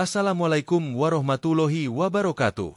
Assalamualaikum warahmatullahi wabarakatuh.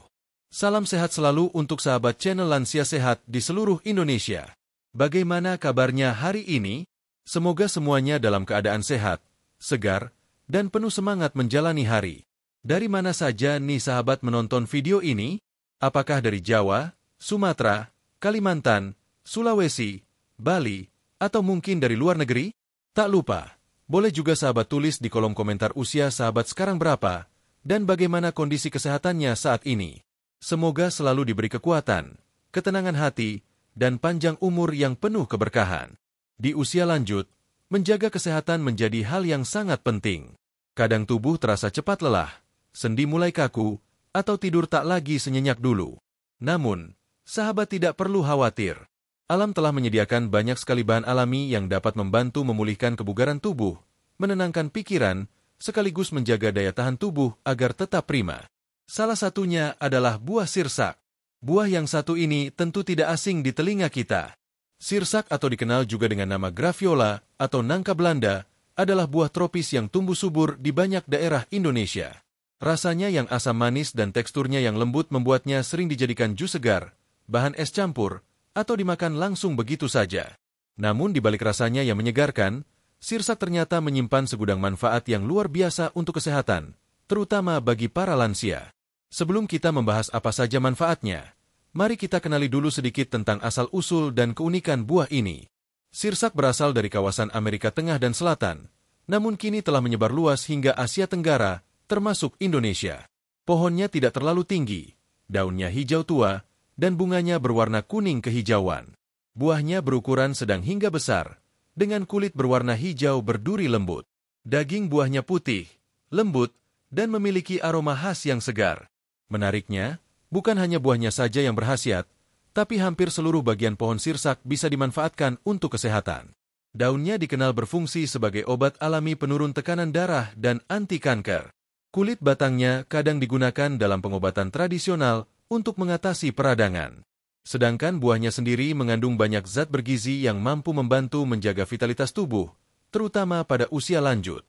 Salam sehat selalu untuk sahabat channel Lansia Sehat di seluruh Indonesia. Bagaimana kabarnya hari ini? Semoga semuanya dalam keadaan sehat, segar, dan penuh semangat menjalani hari. Dari mana saja nih sahabat menonton video ini? Apakah dari Jawa, Sumatera, Kalimantan, Sulawesi, Bali, atau mungkin dari luar negeri? Tak lupa, boleh juga sahabat tulis di kolom komentar usia sahabat sekarang berapa, dan bagaimana kondisi kesehatannya saat ini. Semoga selalu diberi kekuatan, ketenangan hati, dan panjang umur yang penuh keberkahan. Di usia lanjut, menjaga kesehatan menjadi hal yang sangat penting. Kadang tubuh terasa cepat lelah, sendi mulai kaku, atau tidur tak lagi senyenyak dulu. Namun, sahabat tidak perlu khawatir. Alam telah menyediakan banyak sekali bahan alami yang dapat membantu memulihkan kebugaran tubuh, menenangkan pikiran, sekaligus menjaga daya tahan tubuh agar tetap prima. Salah satunya adalah buah sirsak. Buah yang satu ini tentu tidak asing di telinga kita. Sirsak atau dikenal juga dengan nama graviola atau nangka Belanda adalah buah tropis yang tumbuh subur di banyak daerah Indonesia. Rasanya yang asam manis dan teksturnya yang lembut membuatnya sering dijadikan jus segar, bahan es campur, atau dimakan langsung begitu saja. Namun di balik rasanya yang menyegarkan, sirsak ternyata menyimpan segudang manfaat yang luar biasa untuk kesehatan, terutama bagi para lansia. Sebelum kita membahas apa saja manfaatnya, mari kita kenali dulu sedikit tentang asal-usul dan keunikan buah ini. Sirsak berasal dari kawasan Amerika Tengah dan Selatan, namun kini telah menyebar luas hingga Asia Tenggara, termasuk Indonesia. Pohonnya tidak terlalu tinggi, daunnya hijau tua, dan bunganya berwarna kuning kehijauan. Buahnya berukuran sedang hingga besar, dengan kulit berwarna hijau berduri lembut. Daging buahnya putih, lembut, dan memiliki aroma khas yang segar. Menariknya, bukan hanya buahnya saja yang berkhasiat, tapi hampir seluruh bagian pohon sirsak bisa dimanfaatkan untuk kesehatan. Daunnya dikenal berfungsi sebagai obat alami penurun tekanan darah dan anti kanker. Kulit batangnya kadang digunakan dalam pengobatan tradisional untuk mengatasi peradangan. Sedangkan buahnya sendiri mengandung banyak zat bergizi yang mampu membantu menjaga vitalitas tubuh, terutama pada usia lanjut.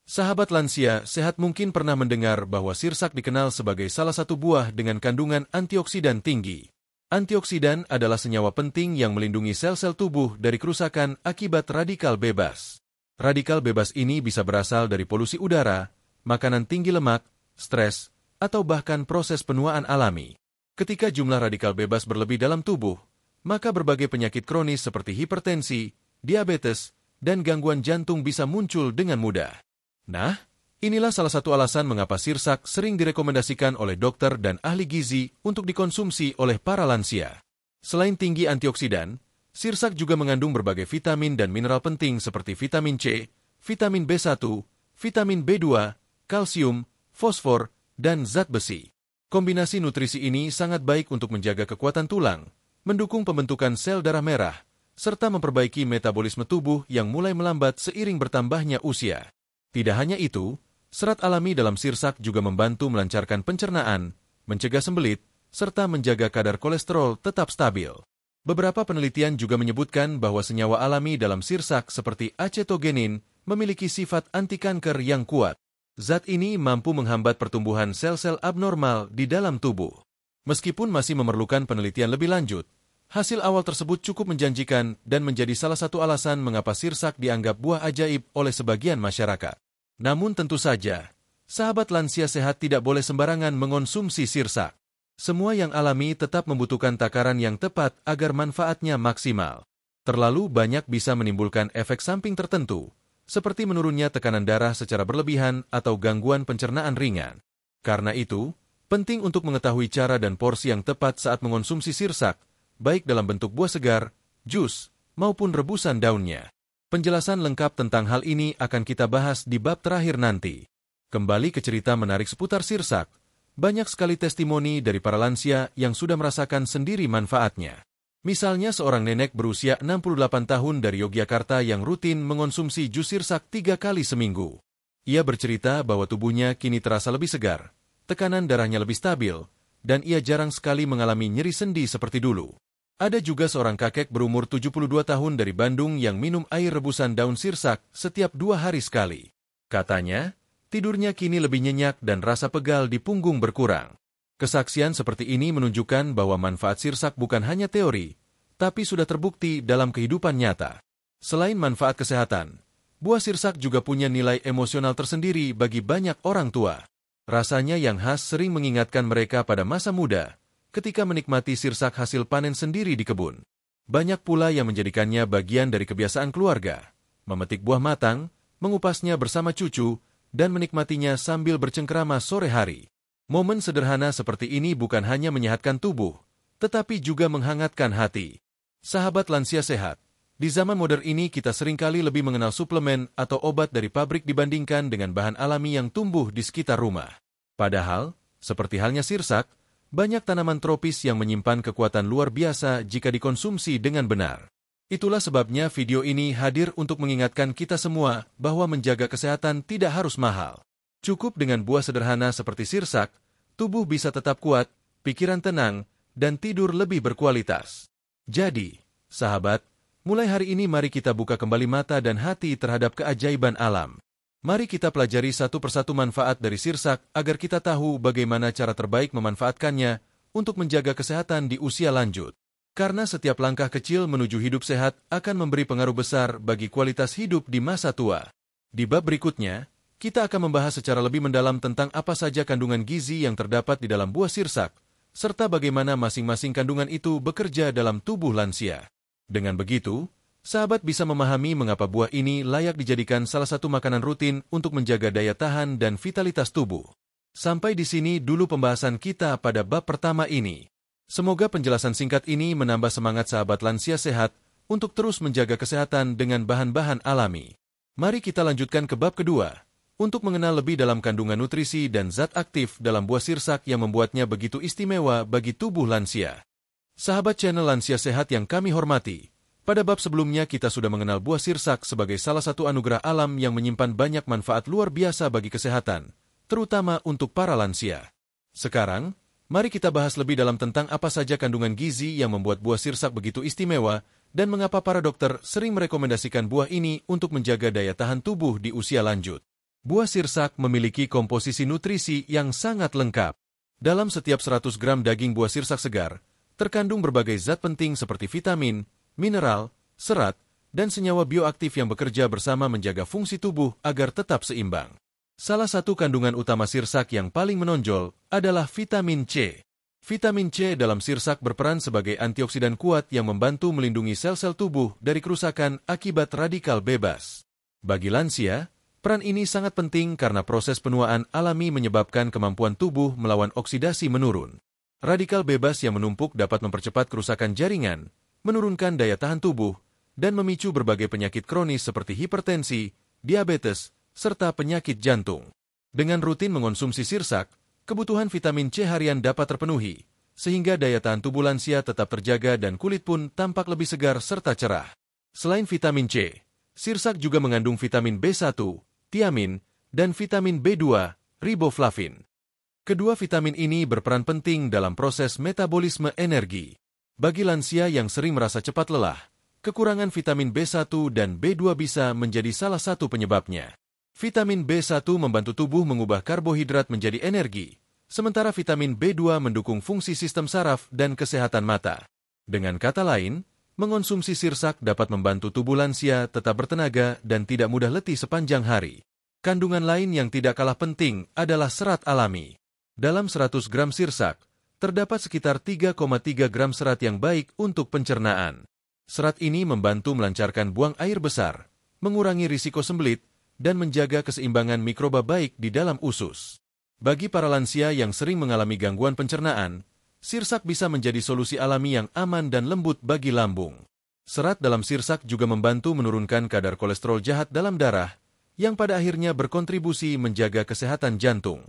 Sahabat lansia sehat mungkin pernah mendengar bahwa sirsak dikenal sebagai salah satu buah dengan kandungan antioksidan tinggi. Antioksidan adalah senyawa penting yang melindungi sel-sel tubuh dari kerusakan akibat radikal bebas. Radikal bebas ini bisa berasal dari polusi udara, makanan tinggi lemak, stres, atau bahkan proses penuaan alami. Ketika jumlah radikal bebas berlebih dalam tubuh, maka berbagai penyakit kronis seperti hipertensi, diabetes, dan gangguan jantung bisa muncul dengan mudah. Nah, inilah salah satu alasan mengapa sirsak sering direkomendasikan oleh dokter dan ahli gizi untuk dikonsumsi oleh para lansia. Selain tinggi antioksidan, sirsak juga mengandung berbagai vitamin dan mineral penting seperti vitamin C, vitamin B1, vitamin B2, kalsium, fosfor, dan zat besi. Kombinasi nutrisi ini sangat baik untuk menjaga kekuatan tulang, mendukung pembentukan sel darah merah, serta memperbaiki metabolisme tubuh yang mulai melambat seiring bertambahnya usia. Tidak hanya itu, serat alami dalam sirsak juga membantu melancarkan pencernaan, mencegah sembelit, serta menjaga kadar kolesterol tetap stabil. Beberapa penelitian juga menyebutkan bahwa senyawa alami dalam sirsak seperti acetogenin memiliki sifat anti kanker yang kuat. Zat ini mampu menghambat pertumbuhan sel-sel abnormal di dalam tubuh. Meskipun masih memerlukan penelitian lebih lanjut, hasil awal tersebut cukup menjanjikan dan menjadi salah satu alasan mengapa sirsak dianggap buah ajaib oleh sebagian masyarakat. Namun tentu saja, sahabat lansia sehat tidak boleh sembarangan mengonsumsi sirsak. Semua yang alami tetap membutuhkan takaran yang tepat agar manfaatnya maksimal. Terlalu banyak bisa menimbulkan efek samping tertentu, seperti menurunnya tekanan darah secara berlebihan atau gangguan pencernaan ringan. Karena itu, penting untuk mengetahui cara dan porsi yang tepat saat mengonsumsi sirsak, baik dalam bentuk buah segar, jus, maupun rebusan daunnya. Penjelasan lengkap tentang hal ini akan kita bahas di bab terakhir nanti. Kembali ke cerita menarik seputar sirsak, banyak sekali testimoni dari para lansia yang sudah merasakan sendiri manfaatnya. Misalnya seorang nenek berusia 68 tahun dari Yogyakarta yang rutin mengonsumsi jus sirsak 3 kali seminggu. Ia bercerita bahwa tubuhnya kini terasa lebih segar, tekanan darahnya lebih stabil, dan ia jarang sekali mengalami nyeri sendi seperti dulu. Ada juga seorang kakek berumur 72 tahun dari Bandung yang minum air rebusan daun sirsak setiap 2 hari sekali. Katanya, Tidurnya kini lebih nyenyak dan rasa pegal di punggung berkurang. Kesaksian seperti ini menunjukkan bahwa manfaat sirsak bukan hanya teori, tapi sudah terbukti dalam kehidupan nyata. Selain manfaat kesehatan, buah sirsak juga punya nilai emosional tersendiri bagi banyak orang tua. Rasanya yang khas sering mengingatkan mereka pada masa muda, ketika menikmati sirsak hasil panen sendiri di kebun. Banyak pula yang menjadikannya bagian dari kebiasaan keluarga, memetik buah matang, mengupasnya bersama cucu, dan menikmatinya sambil bercengkrama sore hari. Momen sederhana seperti ini bukan hanya menyehatkan tubuh, tetapi juga menghangatkan hati. Sahabat lansia sehat, di zaman modern ini kita seringkali lebih mengenal suplemen atau obat dari pabrik dibandingkan dengan bahan alami yang tumbuh di sekitar rumah. Padahal, seperti halnya sirsak, banyak tanaman tropis yang menyimpan kekuatan luar biasa jika dikonsumsi dengan benar. Itulah sebabnya video ini hadir untuk mengingatkan kita semua bahwa menjaga kesehatan tidak harus mahal. Cukup dengan buah sederhana seperti sirsak, tubuh bisa tetap kuat, pikiran tenang, dan tidur lebih berkualitas. Jadi, sahabat, mulai hari ini mari kita buka kembali mata dan hati terhadap keajaiban alam. Mari kita pelajari satu persatu manfaat dari sirsak agar kita tahu bagaimana cara terbaik memanfaatkannya untuk menjaga kesehatan di usia lanjut. Karena setiap langkah kecil menuju hidup sehat akan memberi pengaruh besar bagi kualitas hidup di masa tua. Di bab berikutnya, kita akan membahas secara lebih mendalam tentang apa saja kandungan gizi yang terdapat di dalam buah sirsak, serta bagaimana masing-masing kandungan itu bekerja dalam tubuh lansia. Dengan begitu, sahabat bisa memahami mengapa buah ini layak dijadikan salah satu makanan rutin untuk menjaga daya tahan dan vitalitas tubuh. Sampai di sini dulu pembahasan kita pada bab pertama ini. Semoga penjelasan singkat ini menambah semangat sahabat lansia sehat untuk terus menjaga kesehatan dengan bahan-bahan alami. Mari kita lanjutkan ke bab kedua, untuk mengenal lebih dalam kandungan nutrisi dan zat aktif dalam buah sirsak yang membuatnya begitu istimewa bagi tubuh lansia. Sahabat channel Lansia Sehat yang kami hormati, pada bab sebelumnya kita sudah mengenal buah sirsak sebagai salah satu anugerah alam yang menyimpan banyak manfaat luar biasa bagi kesehatan, terutama untuk para lansia. Sekarang, mari kita bahas lebih dalam tentang apa saja kandungan gizi yang membuat buah sirsak begitu istimewa dan mengapa para dokter sering merekomendasikan buah ini untuk menjaga daya tahan tubuh di usia lanjut. Buah sirsak memiliki komposisi nutrisi yang sangat lengkap. Dalam setiap 100 gram daging buah sirsak segar, terkandung berbagai zat penting seperti vitamin, mineral, serat, dan senyawa bioaktif yang bekerja bersama menjaga fungsi tubuh agar tetap seimbang. Salah satu kandungan utama sirsak yang paling menonjol adalah vitamin C. Vitamin C dalam sirsak berperan sebagai antioksidan kuat yang membantu melindungi sel-sel tubuh dari kerusakan akibat radikal bebas. Bagi lansia, peran ini sangat penting karena proses penuaan alami menyebabkan kemampuan tubuh melawan oksidasi menurun. Radikal bebas yang menumpuk dapat mempercepat kerusakan jaringan, menurunkan daya tahan tubuh, dan memicu berbagai penyakit kronis seperti hipertensi, diabetes, serta penyakit jantung. Dengan rutin mengonsumsi sirsak, kebutuhan vitamin C harian dapat terpenuhi, sehingga daya tahan tubuh lansia tetap terjaga dan kulit pun tampak lebih segar serta cerah. Selain vitamin C, sirsak juga mengandung vitamin B1, tiamin, dan vitamin B2, riboflavin. Kedua vitamin ini berperan penting dalam proses metabolisme energi. Bagi lansia yang sering merasa cepat lelah, kekurangan vitamin B1 dan B2 bisa menjadi salah satu penyebabnya. Vitamin B1 membantu tubuh mengubah karbohidrat menjadi energi, sementara vitamin B2 mendukung fungsi sistem saraf dan kesehatan mata. Dengan kata lain, mengonsumsi sirsak dapat membantu tubuh lansia tetap bertenaga dan tidak mudah letih sepanjang hari. Kandungan lain yang tidak kalah penting adalah serat alami. Dalam 100 gram sirsak, terdapat sekitar 3,3 gram serat yang baik untuk pencernaan. Serat ini membantu melancarkan buang air besar, mengurangi risiko sembelit, dan menjaga keseimbangan mikroba baik di dalam usus. Bagi para lansia yang sering mengalami gangguan pencernaan, sirsak bisa menjadi solusi alami yang aman dan lembut bagi lambung. Serat dalam sirsak juga membantu menurunkan kadar kolesterol jahat dalam darah, yang pada akhirnya berkontribusi menjaga kesehatan jantung.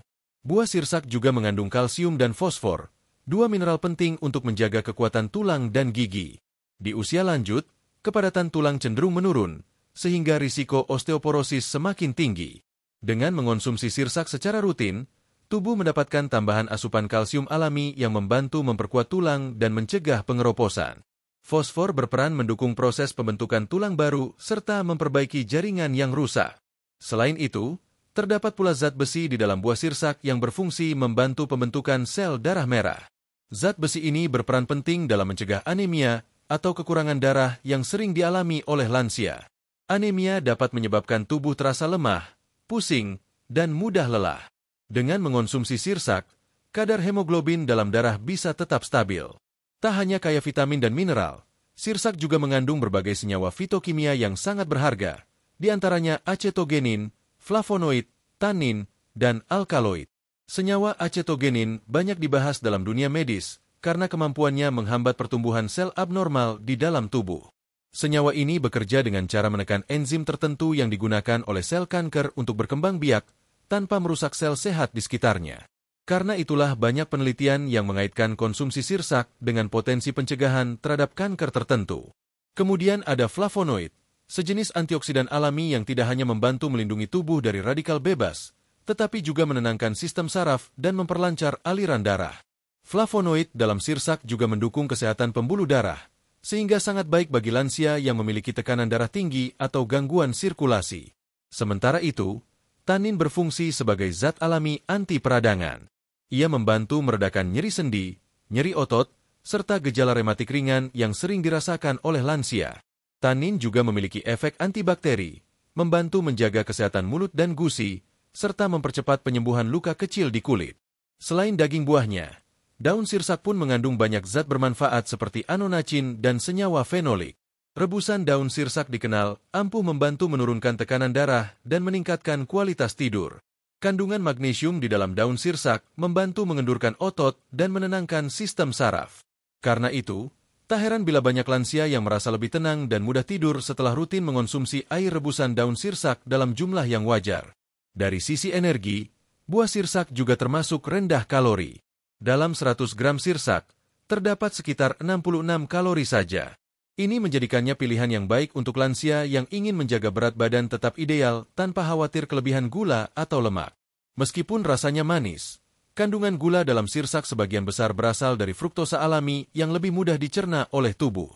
Buah sirsak juga mengandung kalsium dan fosfor, dua mineral penting untuk menjaga kekuatan tulang dan gigi. Di usia lanjut, kepadatan tulang cenderung menurun, sehingga risiko osteoporosis semakin tinggi. Dengan mengonsumsi sirsak secara rutin, tubuh mendapatkan tambahan asupan kalsium alami yang membantu memperkuat tulang dan mencegah pengeroposan. Fosfor berperan mendukung proses pembentukan tulang baru serta memperbaiki jaringan yang rusak. Selain itu, Terdapat pula zat besi di dalam buah sirsak yang berfungsi membantu pembentukan sel darah merah. Zat besi ini berperan penting dalam mencegah anemia atau kekurangan darah yang sering dialami oleh lansia. Anemia dapat menyebabkan tubuh terasa lemah, pusing, dan mudah lelah. Dengan mengonsumsi sirsak, kadar hemoglobin dalam darah bisa tetap stabil. Tak hanya kaya vitamin dan mineral, sirsak juga mengandung berbagai senyawa fitokimia yang sangat berharga, di antaranya acetogenin, flavonoid, tanin, dan alkaloid. Senyawa acetogenin banyak dibahas dalam dunia medis karena kemampuannya menghambat pertumbuhan sel abnormal di dalam tubuh. Senyawa ini bekerja dengan cara menekan enzim tertentu yang digunakan oleh sel kanker untuk berkembang biak tanpa merusak sel sehat di sekitarnya. Karena itulah banyak penelitian yang mengaitkan konsumsi sirsak dengan potensi pencegahan terhadap kanker tertentu. Kemudian ada flavonoid, sejenis antioksidan alami yang tidak hanya membantu melindungi tubuh dari radikal bebas, tetapi juga menenangkan sistem saraf dan memperlancar aliran darah. Flavonoid dalam sirsak juga mendukung kesehatan pembuluh darah, sehingga sangat baik bagi lansia yang memiliki tekanan darah tinggi atau gangguan sirkulasi. Sementara itu, tanin berfungsi sebagai zat alami anti peradangan. Ia membantu meredakan nyeri sendi, nyeri otot, serta gejala rematik ringan yang sering dirasakan oleh lansia. Tanin juga memiliki efek antibakteri, membantu menjaga kesehatan mulut dan gusi, serta mempercepat penyembuhan luka kecil di kulit. Selain daging buahnya, daun sirsak pun mengandung banyak zat bermanfaat seperti anonacin dan senyawa fenolik. Rebusan daun sirsak dikenal ampuh membantu menurunkan tekanan darah dan meningkatkan kualitas tidur. Kandungan magnesium di dalam daun sirsak membantu mengendurkan otot dan menenangkan sistem saraf. Karena itu, tak heran bila banyak lansia yang merasa lebih tenang dan mudah tidur setelah rutin mengonsumsi air rebusan daun sirsak dalam jumlah yang wajar. Dari sisi energi, buah sirsak juga termasuk rendah kalori. Dalam 100 gram sirsak, terdapat sekitar 66 kalori saja. Ini menjadikannya pilihan yang baik untuk lansia yang ingin menjaga berat badan tetap ideal tanpa khawatir kelebihan gula atau lemak. Meskipun rasanya manis, kandungan gula dalam sirsak sebagian besar berasal dari fruktosa alami yang lebih mudah dicerna oleh tubuh.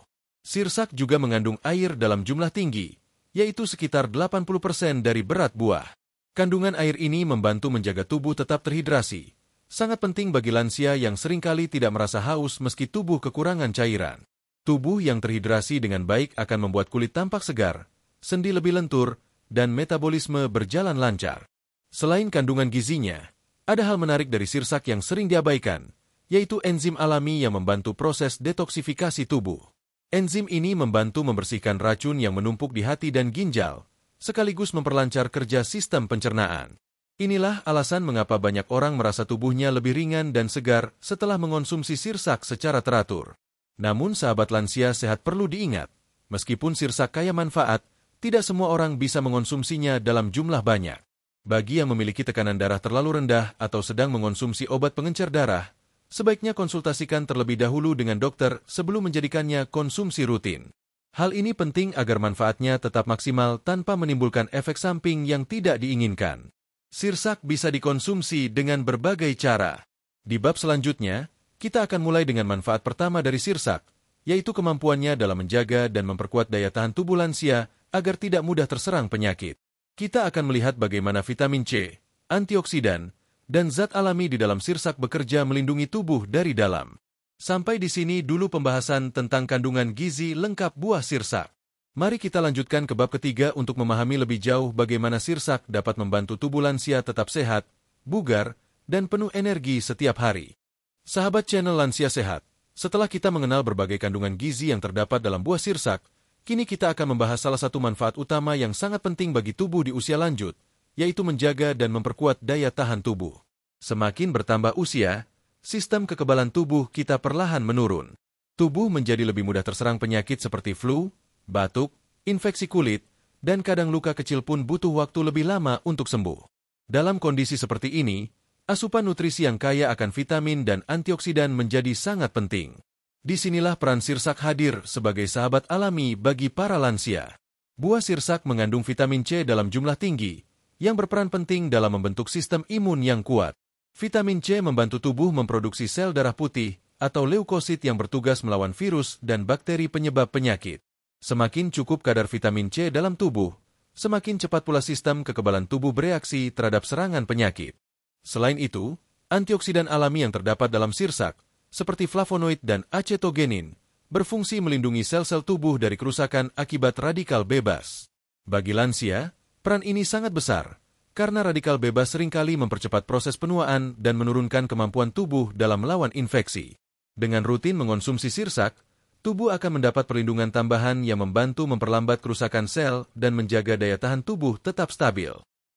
Sirsak juga mengandung air dalam jumlah tinggi, yaitu sekitar 80% dari berat buah. Kandungan air ini membantu menjaga tubuh tetap terhidrasi. Sangat penting bagi lansia yang seringkali tidak merasa haus meski tubuh kekurangan cairan. Tubuh yang terhidrasi dengan baik akan membuat kulit tampak segar, sendi lebih lentur, dan metabolisme berjalan lancar. Selain kandungan gizinya, ada hal menarik dari sirsak yang sering diabaikan, yaitu enzim alami yang membantu proses detoksifikasi tubuh. Enzim ini membantu membersihkan racun yang menumpuk di hati dan ginjal, sekaligus memperlancar kerja sistem pencernaan. Inilah alasan mengapa banyak orang merasa tubuhnya lebih ringan dan segar setelah mengonsumsi sirsak secara teratur. Namun sahabat lansia sehat perlu diingat, meskipun sirsak kaya manfaat, tidak semua orang bisa mengonsumsinya dalam jumlah banyak. Bagi yang memiliki tekanan darah terlalu rendah atau sedang mengonsumsi obat pengencer darah, sebaiknya konsultasikan terlebih dahulu dengan dokter sebelum menjadikannya konsumsi rutin. Hal ini penting agar manfaatnya tetap maksimal tanpa menimbulkan efek samping yang tidak diinginkan. Sirsak bisa dikonsumsi dengan berbagai cara. Di bab selanjutnya, kita akan mulai dengan manfaat pertama dari sirsak, yaitu kemampuannya dalam menjaga dan memperkuat daya tahan tubuh lansia agar tidak mudah terserang penyakit. Kita akan melihat bagaimana vitamin C, antioksidan, dan zat alami di dalam sirsak bekerja melindungi tubuh dari dalam. Sampai di sini dulu pembahasan tentang kandungan gizi lengkap buah sirsak. Mari kita lanjutkan ke bab ketiga untuk memahami lebih jauh bagaimana sirsak dapat membantu tubuh lansia tetap sehat, bugar, dan penuh energi setiap hari. Sahabat channel Lansia Sehat, setelah kita mengenal berbagai kandungan gizi yang terdapat dalam buah sirsak, kini kita akan membahas salah satu manfaat utama yang sangat penting bagi tubuh di usia lanjut, yaitu menjaga dan memperkuat daya tahan tubuh. Semakin bertambah usia, sistem kekebalan tubuh kita perlahan menurun. Tubuh menjadi lebih mudah terserang penyakit seperti flu, batuk, infeksi kulit, dan kadang luka kecil pun butuh waktu lebih lama untuk sembuh. Dalam kondisi seperti ini, asupan nutrisi yang kaya akan vitamin dan antioksidan menjadi sangat penting. Disinilah peran sirsak hadir sebagai sahabat alami bagi para lansia. Buah sirsak mengandung vitamin C dalam jumlah tinggi, yang berperan penting dalam membentuk sistem imun yang kuat. Vitamin C membantu tubuh memproduksi sel darah putih atau leukosit yang bertugas melawan virus dan bakteri penyebab penyakit. Semakin cukup kadar vitamin C dalam tubuh, semakin cepat pula sistem kekebalan tubuh bereaksi terhadap serangan penyakit. Selain itu, antioksidan alami yang terdapat dalam sirsak, seperti flavonoid dan acetogenin, berfungsi melindungi sel-sel tubuh dari kerusakan akibat radikal bebas. Bagi lansia, peran ini sangat besar, karena radikal bebas seringkali mempercepat proses penuaan dan menurunkan kemampuan tubuh dalam melawan infeksi. Dengan rutin mengonsumsi sirsak, tubuh akan mendapat perlindungan tambahan yang membantu memperlambat kerusakan sel dan menjaga daya tahan tubuh tetap stabil.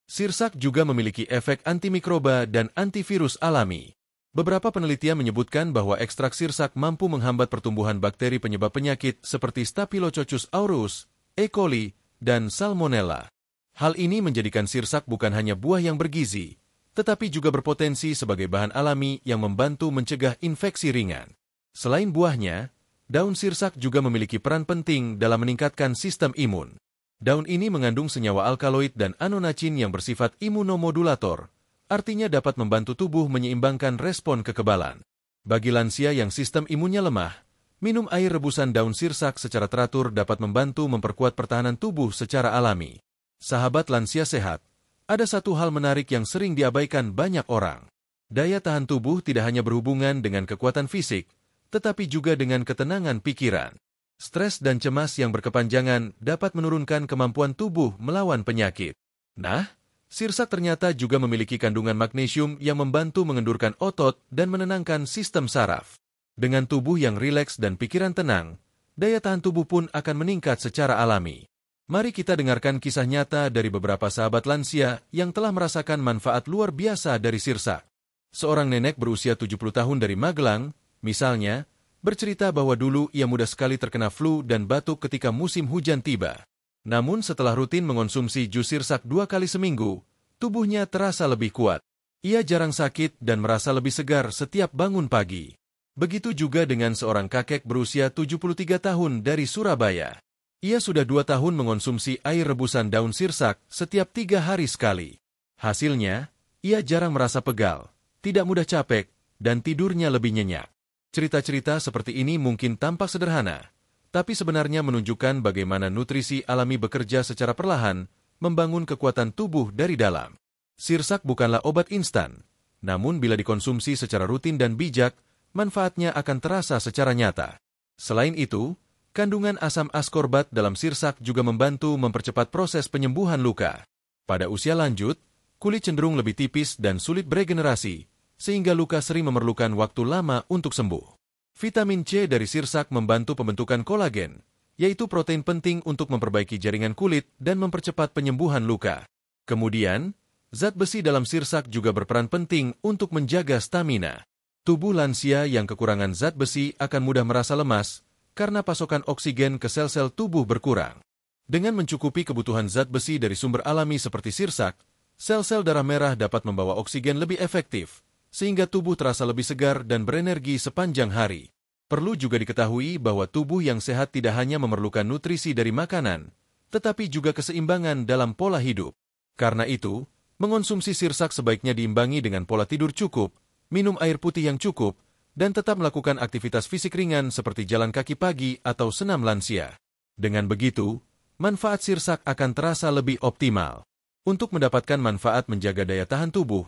Sirsak juga memiliki efek antimikroba dan antivirus alami. Beberapa penelitian menyebutkan bahwa ekstrak sirsak mampu menghambat pertumbuhan bakteri penyebab penyakit seperti Staphylococcus aureus, E. coli, dan Salmonella. Hal ini menjadikan sirsak bukan hanya buah yang bergizi, tetapi juga berpotensi sebagai bahan alami yang membantu mencegah infeksi ringan. Selain buahnya, daun sirsak juga memiliki peran penting dalam meningkatkan sistem imun. Daun ini mengandung senyawa alkaloid dan anonacin yang bersifat imunomodulator, artinya dapat membantu tubuh menyeimbangkan respon kekebalan. Bagi lansia yang sistem imunnya lemah, minum air rebusan daun sirsak secara teratur dapat membantu memperkuat pertahanan tubuh secara alami. Sahabat lansia sehat, ada satu hal menarik yang sering diabaikan banyak orang. Daya tahan tubuh tidak hanya berhubungan dengan kekuatan fisik, tetapi juga dengan ketenangan pikiran. Stres dan cemas yang berkepanjangan dapat menurunkan kemampuan tubuh melawan penyakit. Nah, sirsak ternyata juga memiliki kandungan magnesium yang membantu mengendurkan otot dan menenangkan sistem saraf. Dengan tubuh yang rileks dan pikiran tenang, daya tahan tubuh pun akan meningkat secara alami. Mari kita dengarkan kisah nyata dari beberapa sahabat lansia yang telah merasakan manfaat luar biasa dari sirsak. Seorang nenek berusia 70 tahun dari Magelang, misalnya, bercerita bahwa dulu ia mudah sekali terkena flu dan batuk ketika musim hujan tiba. Namun setelah rutin mengonsumsi jus sirsak 2 kali seminggu, tubuhnya terasa lebih kuat. Ia jarang sakit dan merasa lebih segar setiap bangun pagi. Begitu juga dengan seorang kakek berusia 73 tahun dari Surabaya. Ia sudah 2 tahun mengonsumsi air rebusan daun sirsak setiap 3 hari sekali. Hasilnya, ia jarang merasa pegal, tidak mudah capek, dan tidurnya lebih nyenyak. Cerita-cerita seperti ini mungkin tampak sederhana, tapi sebenarnya menunjukkan bagaimana nutrisi alami bekerja secara perlahan, membangun kekuatan tubuh dari dalam. Sirsak bukanlah obat instan, namun bila dikonsumsi secara rutin dan bijak, manfaatnya akan terasa secara nyata. Selain itu, kandungan asam askorbat dalam sirsak juga membantu mempercepat proses penyembuhan luka. Pada usia lanjut, kulit cenderung lebih tipis dan sulit beregenerasi, sehingga luka sering memerlukan waktu lama untuk sembuh. Vitamin C dari sirsak membantu pembentukan kolagen, yaitu protein penting untuk memperbaiki jaringan kulit dan mempercepat penyembuhan luka. Kemudian, zat besi dalam sirsak juga berperan penting untuk menjaga stamina. Tubuh lansia yang kekurangan zat besi akan mudah merasa lemas, karena pasokan oksigen ke sel-sel tubuh berkurang. Dengan mencukupi kebutuhan zat besi dari sumber alami seperti sirsak, sel-sel darah merah dapat membawa oksigen lebih efektif, sehingga tubuh terasa lebih segar dan berenergi sepanjang hari. Perlu juga diketahui bahwa tubuh yang sehat tidak hanya memerlukan nutrisi dari makanan, tetapi juga keseimbangan dalam pola hidup. Karena itu, mengonsumsi sirsak sebaiknya diimbangi dengan pola tidur cukup, minum air putih yang cukup, dan tetap melakukan aktivitas fisik ringan seperti jalan kaki pagi atau senam lansia. Dengan begitu, manfaat sirsak akan terasa lebih optimal. Untuk mendapatkan manfaat menjaga daya tahan tubuh,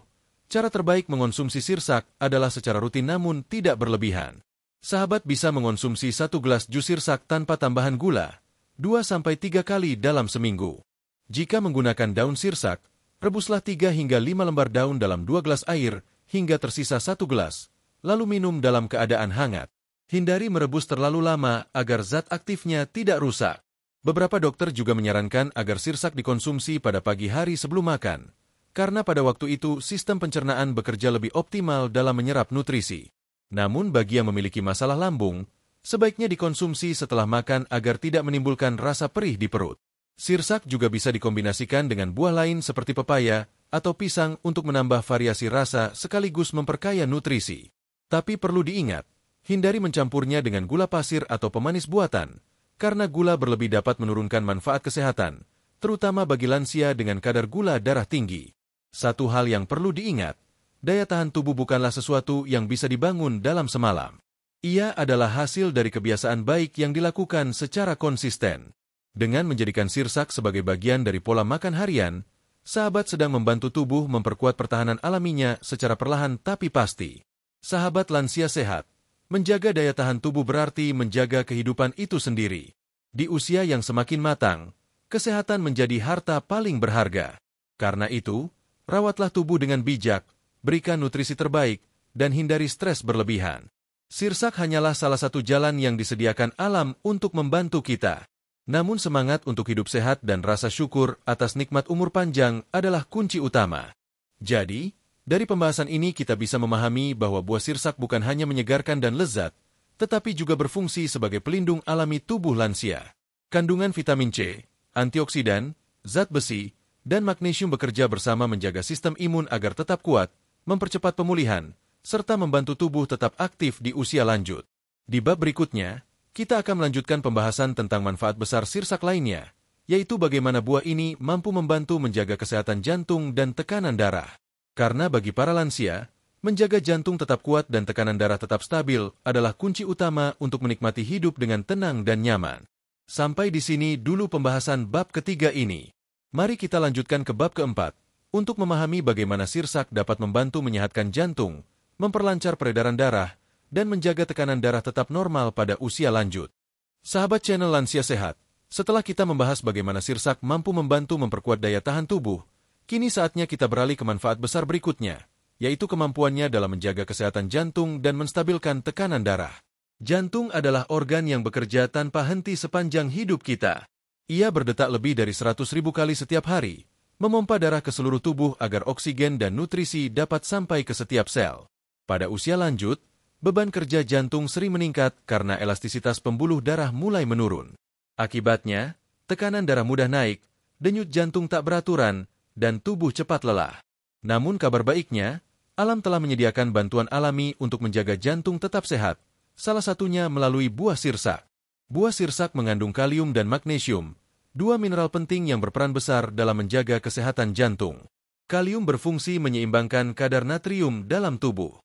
cara terbaik mengonsumsi sirsak adalah secara rutin namun tidak berlebihan. Sahabat bisa mengonsumsi 1 gelas jus sirsak tanpa tambahan gula, 2-3 kali dalam seminggu. Jika menggunakan daun sirsak, rebuslah 3 hingga 5 lembar daun dalam 2 gelas air hingga tersisa 1 gelas. Lalu minum dalam keadaan hangat. Hindari merebus terlalu lama agar zat aktifnya tidak rusak. Beberapa dokter juga menyarankan agar sirsak dikonsumsi pada pagi hari sebelum makan, karena pada waktu itu sistem pencernaan bekerja lebih optimal dalam menyerap nutrisi. Namun bagi yang memiliki masalah lambung, sebaiknya dikonsumsi setelah makan agar tidak menimbulkan rasa perih di perut. Sirsak juga bisa dikombinasikan dengan buah lain seperti pepaya atau pisang untuk menambah variasi rasa sekaligus memperkaya nutrisi. Tapi perlu diingat, hindari mencampurnya dengan gula pasir atau pemanis buatan, karena gula berlebih dapat menurunkan manfaat kesehatan, terutama bagi lansia dengan kadar gula darah tinggi. Satu hal yang perlu diingat, daya tahan tubuh bukanlah sesuatu yang bisa dibangun dalam semalam. Ia adalah hasil dari kebiasaan baik yang dilakukan secara konsisten. Dengan menjadikan sirsak sebagai bagian dari pola makan harian, sahabat sedang membantu tubuh memperkuat pertahanan alaminya secara perlahan tapi pasti. Sahabat lansia sehat, menjaga daya tahan tubuh berarti menjaga kehidupan itu sendiri. Di usia yang semakin matang, kesehatan menjadi harta paling berharga. Karena itu, rawatlah tubuh dengan bijak, berikan nutrisi terbaik, dan hindari stres berlebihan. Sirsak hanyalah salah satu jalan yang disediakan alam untuk membantu kita. Namun semangat untuk hidup sehat dan rasa syukur atas nikmat umur panjang adalah kunci utama. Jadi, dari pembahasan ini kita bisa memahami bahwa buah sirsak bukan hanya menyegarkan dan lezat, tetapi juga berfungsi sebagai pelindung alami tubuh lansia. Kandungan vitamin C, antioksidan, zat besi, dan magnesium bekerja bersama menjaga sistem imun agar tetap kuat, mempercepat pemulihan, serta membantu tubuh tetap aktif di usia lanjut. Di bab berikutnya, kita akan melanjutkan pembahasan tentang manfaat besar sirsak lainnya, yaitu bagaimana buah ini mampu membantu menjaga kesehatan jantung dan tekanan darah. Karena bagi para lansia, menjaga jantung tetap kuat dan tekanan darah tetap stabil adalah kunci utama untuk menikmati hidup dengan tenang dan nyaman. Sampai di sini dulu pembahasan bab ketiga ini. Mari kita lanjutkan ke bab keempat, untuk memahami bagaimana sirsak dapat membantu menyehatkan jantung, memperlancar peredaran darah, dan menjaga tekanan darah tetap normal pada usia lanjut. Sahabat channel Lansia Sehat, setelah kita membahas bagaimana sirsak mampu membantu memperkuat daya tahan tubuh, kini saatnya kita beralih ke manfaat besar berikutnya, yaitu kemampuannya dalam menjaga kesehatan jantung dan menstabilkan tekanan darah. Jantung adalah organ yang bekerja tanpa henti sepanjang hidup kita. Ia berdetak lebih dari 100.000 kali setiap hari, memompa darah ke seluruh tubuh agar oksigen dan nutrisi dapat sampai ke setiap sel. Pada usia lanjut, beban kerja jantung sering meningkat karena elastisitas pembuluh darah mulai menurun. Akibatnya, tekanan darah mudah naik, denyut jantung tak beraturan, dan tubuh cepat lelah. Namun kabar baiknya, alam telah menyediakan bantuan alami untuk menjaga jantung tetap sehat, salah satunya melalui buah sirsak. Buah sirsak mengandung kalium dan magnesium, dua mineral penting yang berperan besar dalam menjaga kesehatan jantung. Kalium berfungsi menyeimbangkan kadar natrium dalam tubuh.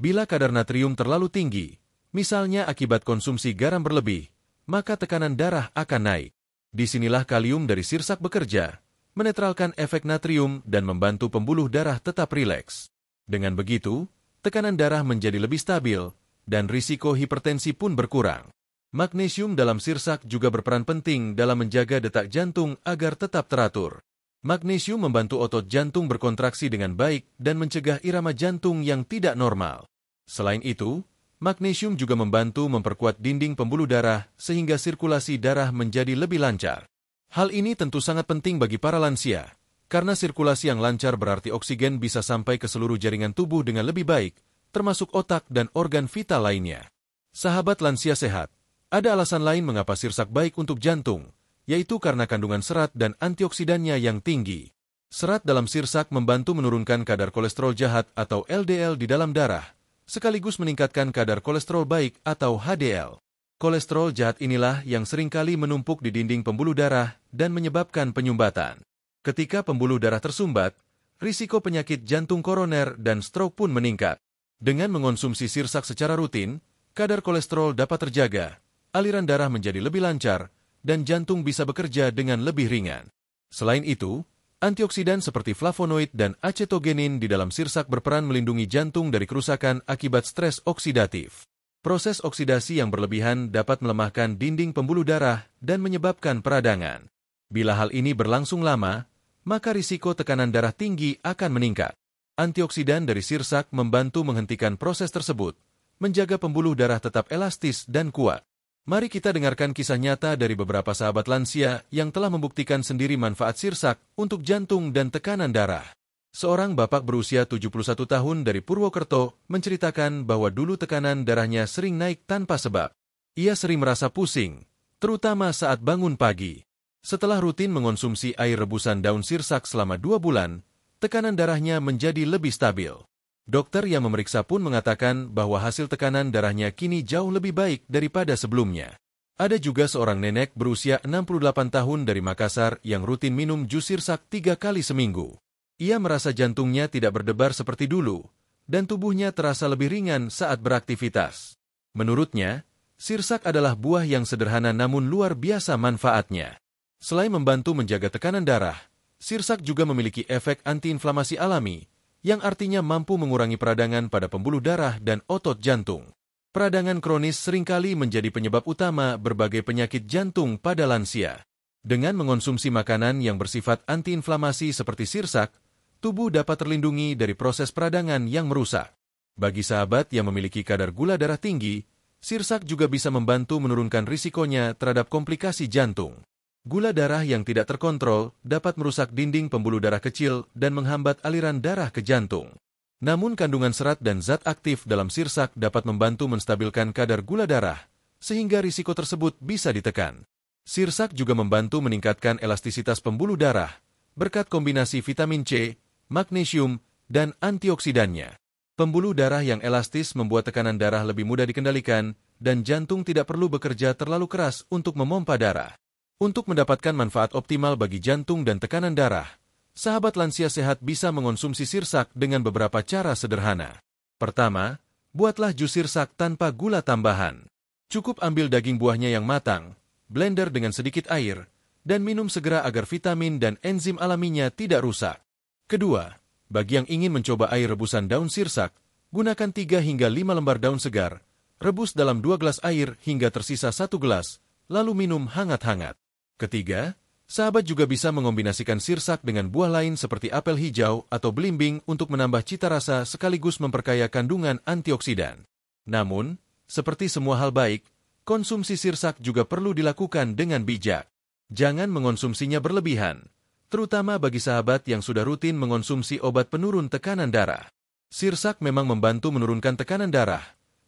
Bila kadar natrium terlalu tinggi, misalnya akibat konsumsi garam berlebih, maka tekanan darah akan naik. Disinilah kalium dari sirsak bekerja, menetralkan efek natrium dan membantu pembuluh darah tetap rileks. Dengan begitu, tekanan darah menjadi lebih stabil, dan risiko hipertensi pun berkurang. Magnesium dalam sirsak juga berperan penting dalam menjaga detak jantung agar tetap teratur. Magnesium membantu otot jantung berkontraksi dengan baik dan mencegah irama jantung yang tidak normal. Selain itu, magnesium juga membantu memperkuat dinding pembuluh darah sehingga sirkulasi darah menjadi lebih lancar. Hal ini tentu sangat penting bagi para lansia, karena sirkulasi yang lancar berarti oksigen bisa sampai ke seluruh jaringan tubuh dengan lebih baik, termasuk otak dan organ vital lainnya. Sahabat lansia sehat, ada alasan lain mengapa sirsak baik untuk jantung, yaitu karena kandungan serat dan antioksidannya yang tinggi. Serat dalam sirsak membantu menurunkan kadar kolesterol jahat atau LDL di dalam darah, sekaligus meningkatkan kadar kolesterol baik atau HDL. Kolesterol jahat inilah yang seringkali menumpuk di dinding pembuluh darah dan menyebabkan penyumbatan. Ketika pembuluh darah tersumbat, risiko penyakit jantung koroner dan stroke pun meningkat. Dengan mengonsumsi sirsak secara rutin, kadar kolesterol dapat terjaga, aliran darah menjadi lebih lancar, dan jantung bisa bekerja dengan lebih ringan. Selain itu, antioksidan seperti flavonoid dan acetogenin di dalam sirsak berperan melindungi jantung dari kerusakan akibat stres oksidatif. Proses oksidasi yang berlebihan dapat melemahkan dinding pembuluh darah dan menyebabkan peradangan. Bila hal ini berlangsung lama, maka risiko tekanan darah tinggi akan meningkat. Antioksidan dari sirsak membantu menghentikan proses tersebut, menjaga pembuluh darah tetap elastis dan kuat. Mari kita dengarkan kisah nyata dari beberapa sahabat lansia yang telah membuktikan sendiri manfaat sirsak untuk jantung dan tekanan darah. Seorang bapak berusia 71 tahun dari Purwokerto menceritakan bahwa dulu tekanan darahnya sering naik tanpa sebab. Ia sering merasa pusing, terutama saat bangun pagi. Setelah rutin mengonsumsi air rebusan daun sirsak selama 2 bulan, tekanan darahnya menjadi lebih stabil. Dokter yang memeriksa pun mengatakan bahwa hasil tekanan darahnya kini jauh lebih baik daripada sebelumnya. Ada juga seorang nenek berusia 68 tahun dari Makassar yang rutin minum jus sirsak 3 kali seminggu. Ia merasa jantungnya tidak berdebar seperti dulu, dan tubuhnya terasa lebih ringan saat beraktivitas. Menurutnya, sirsak adalah buah yang sederhana namun luar biasa manfaatnya. Selain membantu menjaga tekanan darah, sirsak juga memiliki efek antiinflamasi alami, yang artinya mampu mengurangi peradangan pada pembuluh darah dan otot jantung. Peradangan kronis seringkali menjadi penyebab utama berbagai penyakit jantung pada lansia. Dengan mengonsumsi makanan yang bersifat antiinflamasi seperti sirsak, tubuh dapat terlindungi dari proses peradangan yang merusak. Bagi sahabat yang memiliki kadar gula darah tinggi, sirsak juga bisa membantu menurunkan risikonya terhadap komplikasi jantung. Gula darah yang tidak terkontrol dapat merusak dinding pembuluh darah kecil dan menghambat aliran darah ke jantung. Namun kandungan serat dan zat aktif dalam sirsak dapat membantu menstabilkan kadar gula darah, sehingga risiko tersebut bisa ditekan. Sirsak juga membantu meningkatkan elastisitas pembuluh darah, berkat kombinasi vitamin C, magnesium, dan antioksidannya. Pembuluh darah yang elastis membuat tekanan darah lebih mudah dikendalikan, dan jantung tidak perlu bekerja terlalu keras untuk memompa darah. Untuk mendapatkan manfaat optimal bagi jantung dan tekanan darah, sahabat lansia sehat bisa mengonsumsi sirsak dengan beberapa cara sederhana. Pertama, buatlah jus sirsak tanpa gula tambahan. Cukup ambil daging buahnya yang matang, blender dengan sedikit air, dan minum segera agar vitamin dan enzim alaminya tidak rusak. Kedua, bagi yang ingin mencoba air rebusan daun sirsak, gunakan 3 hingga 5 lembar daun segar, rebus dalam 2 gelas air hingga tersisa 1 gelas, lalu minum hangat-hangat. Ketiga, sahabat juga bisa mengombinasikan sirsak dengan buah lain seperti apel hijau atau belimbing untuk menambah cita rasa sekaligus memperkaya kandungan antioksidan. Namun, seperti semua hal baik, konsumsi sirsak juga perlu dilakukan dengan bijak. Jangan mengonsumsinya berlebihan, terutama bagi sahabat yang sudah rutin mengonsumsi obat penurun tekanan darah. Sirsak memang membantu menurunkan tekanan darah,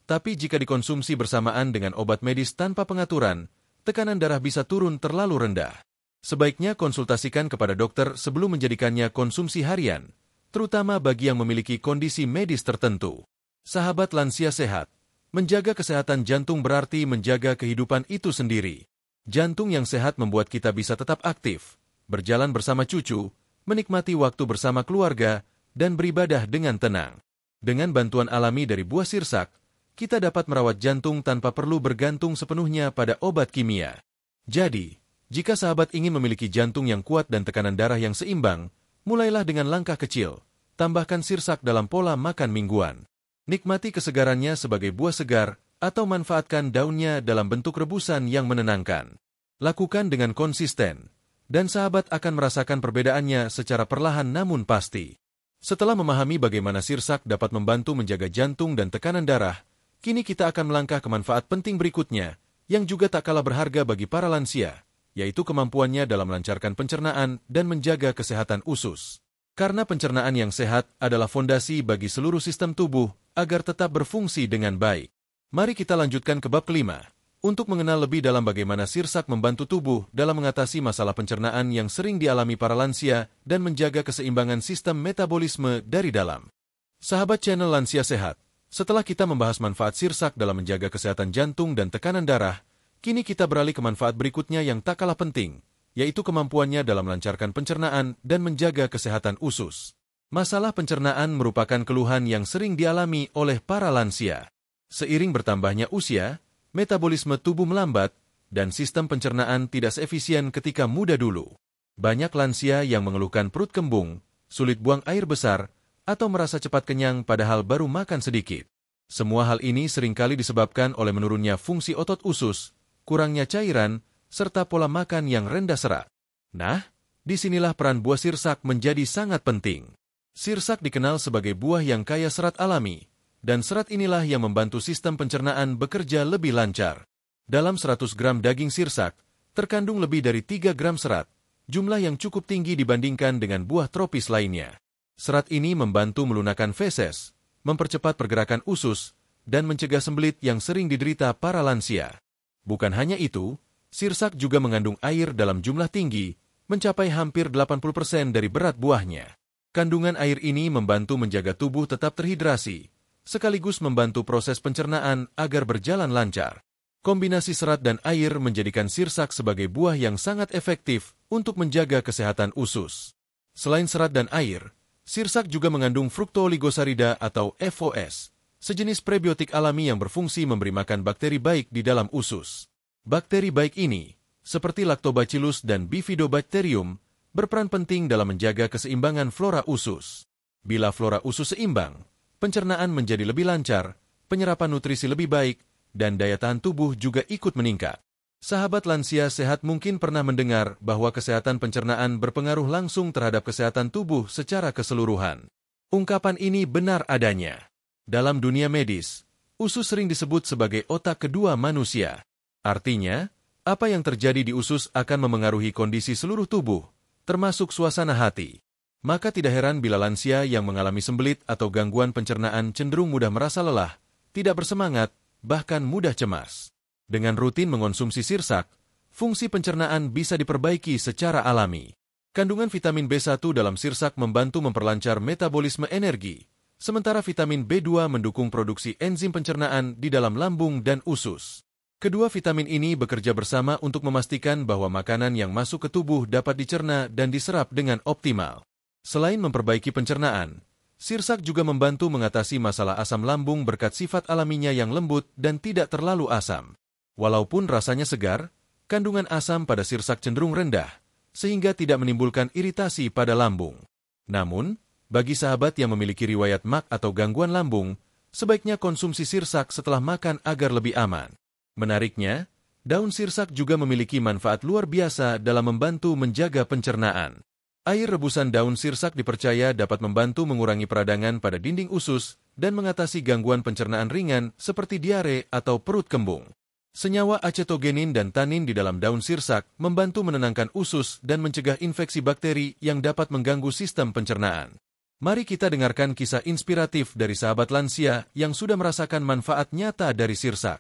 tapi jika dikonsumsi bersamaan dengan obat medis tanpa pengaturan, tekanan darah bisa turun terlalu rendah. Sebaiknya konsultasikan kepada dokter sebelum menjadikannya konsumsi harian, terutama bagi yang memiliki kondisi medis tertentu. Sahabat lansia sehat, menjaga kesehatan jantung berarti menjaga kehidupan itu sendiri. Jantung yang sehat membuat kita bisa tetap aktif, berjalan bersama cucu, menikmati waktu bersama keluarga, dan beribadah dengan tenang. Dengan bantuan alami dari buah sirsak, kita dapat merawat jantung tanpa perlu bergantung sepenuhnya pada obat kimia. Jadi, jika sahabat ingin memiliki jantung yang kuat dan tekanan darah yang seimbang, mulailah dengan langkah kecil. Tambahkan sirsak dalam pola makan mingguan. Nikmati kesegarannya sebagai buah segar atau manfaatkan daunnya dalam bentuk rebusan yang menenangkan. Lakukan dengan konsisten, dan sahabat akan merasakan perbedaannya secara perlahan namun pasti. Setelah memahami bagaimana sirsak dapat membantu menjaga jantung dan tekanan darah, kini kita akan melangkah ke manfaat penting berikutnya, yang juga tak kalah berharga bagi para lansia, yaitu kemampuannya dalam melancarkan pencernaan dan menjaga kesehatan usus. Karena pencernaan yang sehat adalah fondasi bagi seluruh sistem tubuh agar tetap berfungsi dengan baik. Mari kita lanjutkan ke bab kelima, untuk mengenal lebih dalam bagaimana sirsak membantu tubuh dalam mengatasi masalah pencernaan yang sering dialami para lansia dan menjaga keseimbangan sistem metabolisme dari dalam. Sahabat channel Lansia Sehat, setelah kita membahas manfaat sirsak dalam menjaga kesehatan jantung dan tekanan darah, kini kita beralih ke manfaat berikutnya yang tak kalah penting, yaitu kemampuannya dalam melancarkan pencernaan dan menjaga kesehatan usus. Masalah pencernaan merupakan keluhan yang sering dialami oleh para lansia. Seiring bertambahnya usia, metabolisme tubuh melambat, dan sistem pencernaan tidak seefisien ketika muda dulu. Banyak lansia yang mengeluhkan perut kembung, sulit buang air besar, atau merasa cepat kenyang padahal baru makan sedikit. Semua hal ini seringkali disebabkan oleh menurunnya fungsi otot usus, kurangnya cairan, serta pola makan yang rendah serat. Nah, disinilah peran buah sirsak menjadi sangat penting. Sirsak dikenal sebagai buah yang kaya serat alami, dan serat inilah yang membantu sistem pencernaan bekerja lebih lancar. Dalam 100 gram daging sirsak, terkandung lebih dari 3 gram serat, jumlah yang cukup tinggi dibandingkan dengan buah tropis lainnya. Serat ini membantu melunakkan feses, mempercepat pergerakan usus, dan mencegah sembelit yang sering diderita para lansia. Bukan hanya itu, sirsak juga mengandung air dalam jumlah tinggi, mencapai hampir 80% dari berat buahnya. Kandungan air ini membantu menjaga tubuh tetap terhidrasi, sekaligus membantu proses pencernaan agar berjalan lancar. Kombinasi serat dan air menjadikan sirsak sebagai buah yang sangat efektif untuk menjaga kesehatan usus. Selain serat dan air, sirsak juga mengandung fruktooligosarida atau FOS, sejenis prebiotik alami yang berfungsi memberi makan bakteri baik di dalam usus. Bakteri baik ini, seperti Lactobacillus dan Bifidobacterium, berperan penting dalam menjaga keseimbangan flora usus. Bila flora usus seimbang, pencernaan menjadi lebih lancar, penyerapan nutrisi lebih baik, dan daya tahan tubuh juga ikut meningkat. Sahabat lansia sehat mungkin pernah mendengar bahwa kesehatan pencernaan berpengaruh langsung terhadap kesehatan tubuh secara keseluruhan. Ungkapan ini benar adanya. Dalam dunia medis, usus sering disebut sebagai otak kedua manusia. Artinya, apa yang terjadi di usus akan memengaruhi kondisi seluruh tubuh, termasuk suasana hati. Maka tidak heran bila lansia yang mengalami sembelit atau gangguan pencernaan cenderung mudah merasa lelah, tidak bersemangat, bahkan mudah cemas. Dengan rutin mengonsumsi sirsak, fungsi pencernaan bisa diperbaiki secara alami. Kandungan vitamin B1 dalam sirsak membantu memperlancar metabolisme energi, sementara vitamin B2 mendukung produksi enzim pencernaan di dalam lambung dan usus. Kedua vitamin ini bekerja bersama untuk memastikan bahwa makanan yang masuk ke tubuh dapat dicerna dan diserap dengan optimal. Selain memperbaiki pencernaan, sirsak juga membantu mengatasi masalah asam lambung berkat sifat alaminya yang lembut dan tidak terlalu asam. Walaupun rasanya segar, kandungan asam pada sirsak cenderung rendah, sehingga tidak menimbulkan iritasi pada lambung. Namun, bagi sahabat yang memiliki riwayat MAC atau gangguan lambung, sebaiknya konsumsi sirsak setelah makan agar lebih aman. Menariknya, daun sirsak juga memiliki manfaat luar biasa dalam membantu menjaga pencernaan. Air rebusan daun sirsak dipercaya dapat membantu mengurangi peradangan pada dinding usus dan mengatasi gangguan pencernaan ringan seperti diare atau perut kembung. Senyawa acetogenin dan tanin di dalam daun sirsak membantu menenangkan usus dan mencegah infeksi bakteri yang dapat mengganggu sistem pencernaan. Mari kita dengarkan kisah inspiratif dari sahabat lansia yang sudah merasakan manfaat nyata dari sirsak.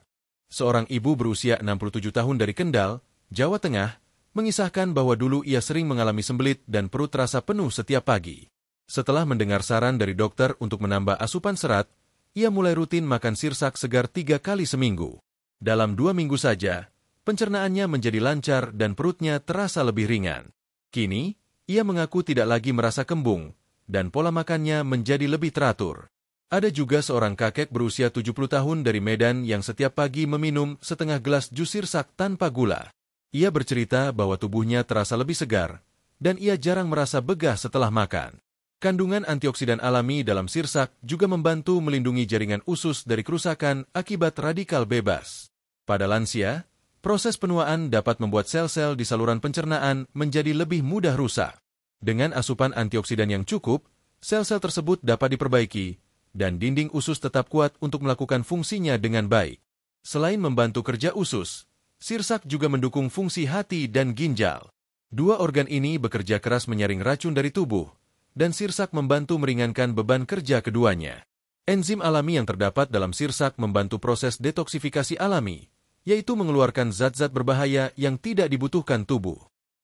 Seorang ibu berusia 67 tahun dari Kendal, Jawa Tengah, mengisahkan bahwa dulu ia sering mengalami sembelit dan perut terasa penuh setiap pagi. Setelah mendengar saran dari dokter untuk menambah asupan serat, ia mulai rutin makan sirsak segar 3 kali seminggu. Dalam 2 minggu saja, pencernaannya menjadi lancar dan perutnya terasa lebih ringan. Kini, ia mengaku tidak lagi merasa kembung, dan pola makannya menjadi lebih teratur. Ada juga seorang kakek berusia 70 tahun dari Medan yang setiap pagi meminum setengah gelas jus sirsak tanpa gula. Ia bercerita bahwa tubuhnya terasa lebih segar, dan ia jarang merasa begah setelah makan. Kandungan antioksidan alami dalam sirsak juga membantu melindungi jaringan usus dari kerusakan akibat radikal bebas. Pada lansia, proses penuaan dapat membuat sel-sel di saluran pencernaan menjadi lebih mudah rusak. Dengan asupan antioksidan yang cukup, sel-sel tersebut dapat diperbaiki, dan dinding usus tetap kuat untuk melakukan fungsinya dengan baik. Selain membantu kerja usus, sirsak juga mendukung fungsi hati dan ginjal. Dua organ ini bekerja keras menyaring racun dari tubuh, dan sirsak membantu meringankan beban kerja keduanya. Enzim alami yang terdapat dalam sirsak membantu proses detoksifikasi alami, yaitu mengeluarkan zat-zat berbahaya yang tidak dibutuhkan tubuh.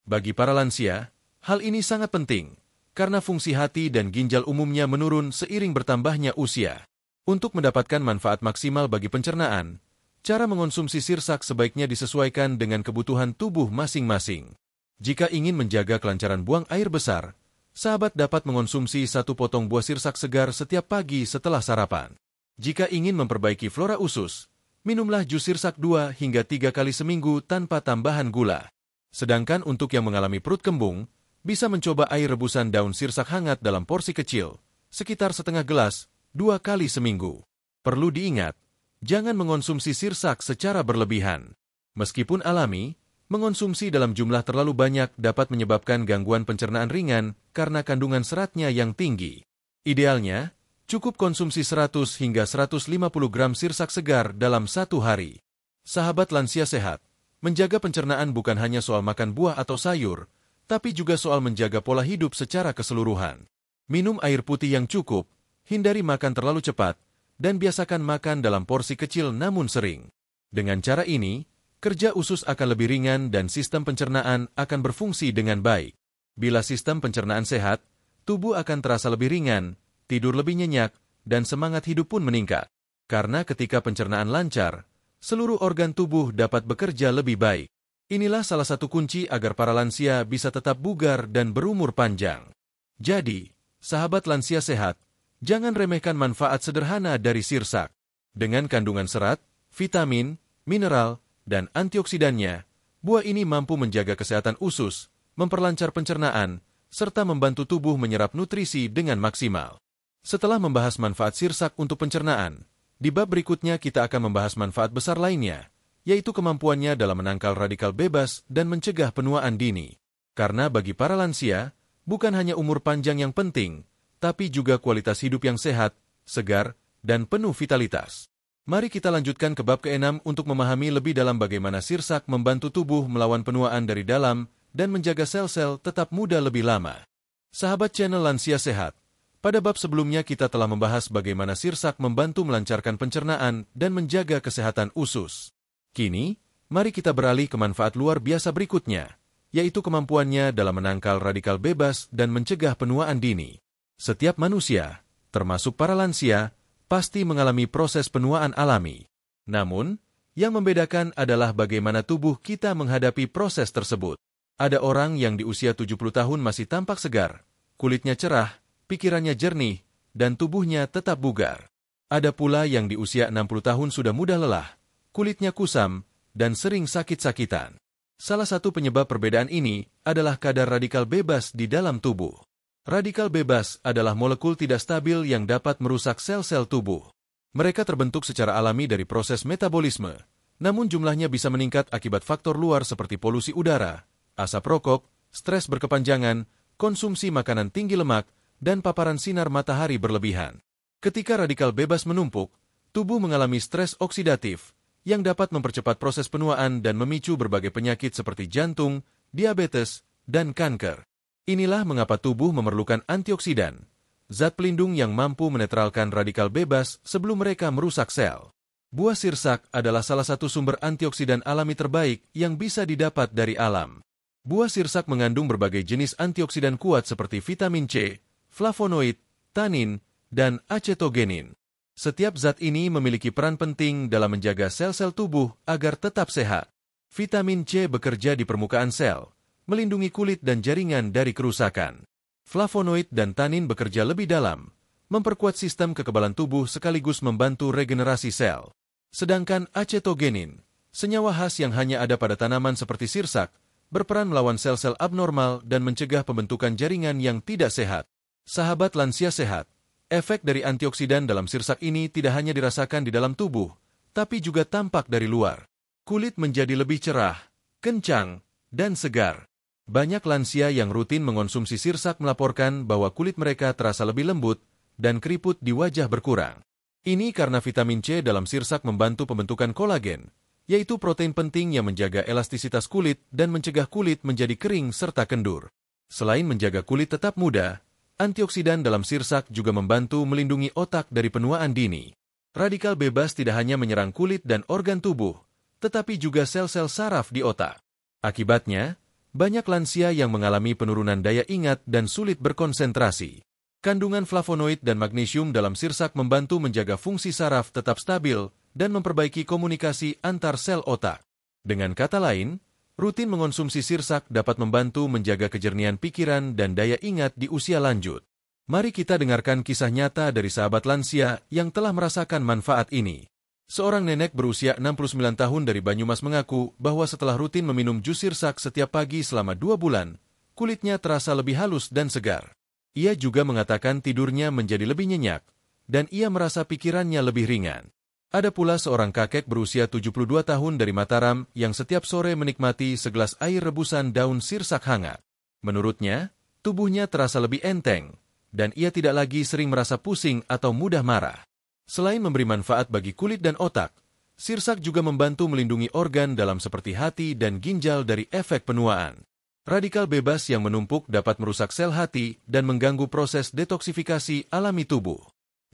Bagi para lansia, hal ini sangat penting, karena fungsi hati dan ginjal umumnya menurun seiring bertambahnya usia. Untuk mendapatkan manfaat maksimal bagi pencernaan, cara mengonsumsi sirsak sebaiknya disesuaikan dengan kebutuhan tubuh masing-masing. Jika ingin menjaga kelancaran buang air besar, sahabat dapat mengonsumsi 1 potong buah sirsak segar setiap pagi setelah sarapan. Jika ingin memperbaiki flora usus, minumlah jus sirsak 2 hingga 3 kali seminggu tanpa tambahan gula. Sedangkan untuk yang mengalami perut kembung, bisa mencoba air rebusan daun sirsak hangat dalam porsi kecil, sekitar setengah gelas, 2 kali seminggu. Perlu diingat, jangan mengonsumsi sirsak secara berlebihan. Meskipun alami, mengonsumsi dalam jumlah terlalu banyak dapat menyebabkan gangguan pencernaan ringan karena kandungan seratnya yang tinggi. Idealnya, cukup konsumsi 100 hingga 150 gram sirsak segar dalam 1 hari. Sahabat lansia sehat, menjaga pencernaan bukan hanya soal makan buah atau sayur, tapi juga soal menjaga pola hidup secara keseluruhan. Minum air putih yang cukup, hindari makan terlalu cepat, dan biasakan makan dalam porsi kecil namun sering. Dengan cara ini, kerja usus akan lebih ringan dan sistem pencernaan akan berfungsi dengan baik. Bila sistem pencernaan sehat, tubuh akan terasa lebih ringan, tidur lebih nyenyak, dan semangat hidup pun meningkat. Karena ketika pencernaan lancar, seluruh organ tubuh dapat bekerja lebih baik. Inilah salah satu kunci agar para lansia bisa tetap bugar dan berumur panjang. Jadi, sahabat lansia sehat, jangan remehkan manfaat sederhana dari sirsak. Dengan kandungan serat, vitamin, mineral, dan antioksidannya, Buah ini mampu menjaga kesehatan usus, memperlancar pencernaan, serta membantu tubuh menyerap nutrisi dengan maksimal. Setelah membahas manfaat sirsak untuk pencernaan, di bab berikutnya kita akan membahas manfaat besar lainnya, yaitu kemampuannya dalam menangkal radikal bebas dan mencegah penuaan dini. Karena bagi para lansia, bukan hanya umur panjang yang penting, tapi juga kualitas hidup yang sehat, segar, dan penuh vitalitas. Mari kita lanjutkan ke bab ke-6 untuk memahami lebih dalam bagaimana sirsak membantu tubuh melawan penuaan dari dalam dan menjaga sel-sel tetap muda lebih lama. Sahabat channel Lansia Sehat, pada bab sebelumnya kita telah membahas bagaimana sirsak membantu melancarkan pencernaan dan menjaga kesehatan usus. Kini, mari kita beralih ke manfaat luar biasa berikutnya, yaitu kemampuannya dalam menangkal radikal bebas dan mencegah penuaan dini. Setiap manusia, termasuk para lansia, pasti mengalami proses penuaan alami. Namun, yang membedakan adalah bagaimana tubuh kita menghadapi proses tersebut. Ada orang yang di usia 70 tahun masih tampak segar, kulitnya cerah, pikirannya jernih, dan tubuhnya tetap bugar. Ada pula yang di usia 60 tahun sudah mudah lelah, kulitnya kusam, dan sering sakit-sakitan. Salah satu penyebab perbedaan ini adalah kadar radikal bebas di dalam tubuh. Radikal bebas adalah molekul tidak stabil yang dapat merusak sel-sel tubuh. Mereka terbentuk secara alami dari proses metabolisme, namun jumlahnya bisa meningkat akibat faktor luar seperti polusi udara, asap rokok, stres berkepanjangan, konsumsi makanan tinggi lemak, dan paparan sinar matahari berlebihan. Ketika radikal bebas menumpuk, tubuh mengalami stres oksidatif, yang dapat mempercepat proses penuaan dan memicu berbagai penyakit seperti jantung, diabetes, dan kanker. Inilah mengapa tubuh memerlukan antioksidan, zat pelindung yang mampu menetralkan radikal bebas sebelum mereka merusak sel. Buah sirsak adalah salah satu sumber antioksidan alami terbaik yang bisa didapat dari alam. Buah sirsak mengandung berbagai jenis antioksidan kuat seperti vitamin C, flavonoid, tanin, dan acetogenin. Setiap zat ini memiliki peran penting dalam menjaga sel-sel tubuh agar tetap sehat. Vitamin C bekerja di permukaan sel, melindungi kulit dan jaringan dari kerusakan. Flavonoid dan tanin bekerja lebih dalam, memperkuat sistem kekebalan tubuh sekaligus membantu regenerasi sel. Sedangkan acetogenin, senyawa khas yang hanya ada pada tanaman seperti sirsak, berperan melawan sel-sel abnormal dan mencegah pembentukan jaringan yang tidak sehat. Sahabat lansia sehat, efek dari antioksidan dalam sirsak ini tidak hanya dirasakan di dalam tubuh, tapi juga tampak dari luar. Kulit menjadi lebih cerah, kencang, dan segar. Banyak lansia yang rutin mengonsumsi sirsak melaporkan bahwa kulit mereka terasa lebih lembut dan keriput di wajah berkurang. Ini karena vitamin C dalam sirsak membantu pembentukan kolagen, yaitu protein penting yang menjaga elastisitas kulit dan mencegah kulit menjadi kering serta kendur. Selain menjaga kulit tetap muda, antioksidan dalam sirsak juga membantu melindungi otak dari penuaan dini. Radikal bebas tidak hanya menyerang kulit dan organ tubuh, tetapi juga sel-sel saraf di otak. Akibatnya, banyak lansia yang mengalami penurunan daya ingat dan sulit berkonsentrasi. Kandungan flavonoid dan magnesium dalam sirsak membantu menjaga fungsi saraf tetap stabil dan memperbaiki komunikasi antar sel otak. Dengan kata lain, rutin mengonsumsi sirsak dapat membantu menjaga kejernihan pikiran dan daya ingat di usia lanjut. Mari kita dengarkan kisah nyata dari sahabat lansia yang telah merasakan manfaat ini. Seorang nenek berusia 69 tahun dari Banyumas mengaku bahwa setelah rutin meminum jus sirsak setiap pagi selama 2 bulan, kulitnya terasa lebih halus dan segar. Ia juga mengatakan tidurnya menjadi lebih nyenyak, dan ia merasa pikirannya lebih ringan. Ada pula seorang kakek berusia 72 tahun dari Mataram yang setiap sore menikmati segelas air rebusan daun sirsak hangat. Menurutnya, tubuhnya terasa lebih enteng, dan ia tidak lagi sering merasa pusing atau mudah marah. Selain memberi manfaat bagi kulit dan otak, sirsak juga membantu melindungi organ dalam seperti hati dan ginjal dari efek penuaan. Radikal bebas yang menumpuk dapat merusak sel hati dan mengganggu proses detoksifikasi alami tubuh.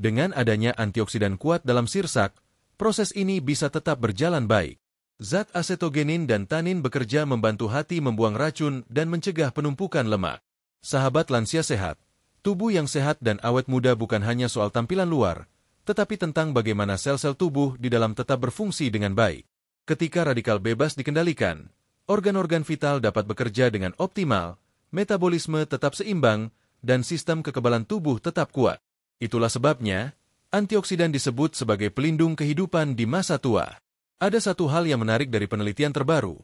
Dengan adanya antioksidan kuat dalam sirsak, proses ini bisa tetap berjalan baik. Zat acetogenin dan tanin bekerja membantu hati membuang racun dan mencegah penumpukan lemak. Sahabat lansia sehat, tubuh yang sehat dan awet muda bukan hanya soal tampilan luar, tetapi tentang bagaimana sel-sel tubuh di dalam tetap berfungsi dengan baik. Ketika radikal bebas dikendalikan, organ-organ vital dapat bekerja dengan optimal, metabolisme tetap seimbang, dan sistem kekebalan tubuh tetap kuat. Itulah sebabnya, antioksidan disebut sebagai pelindung kehidupan di masa tua. Ada satu hal yang menarik dari penelitian terbaru.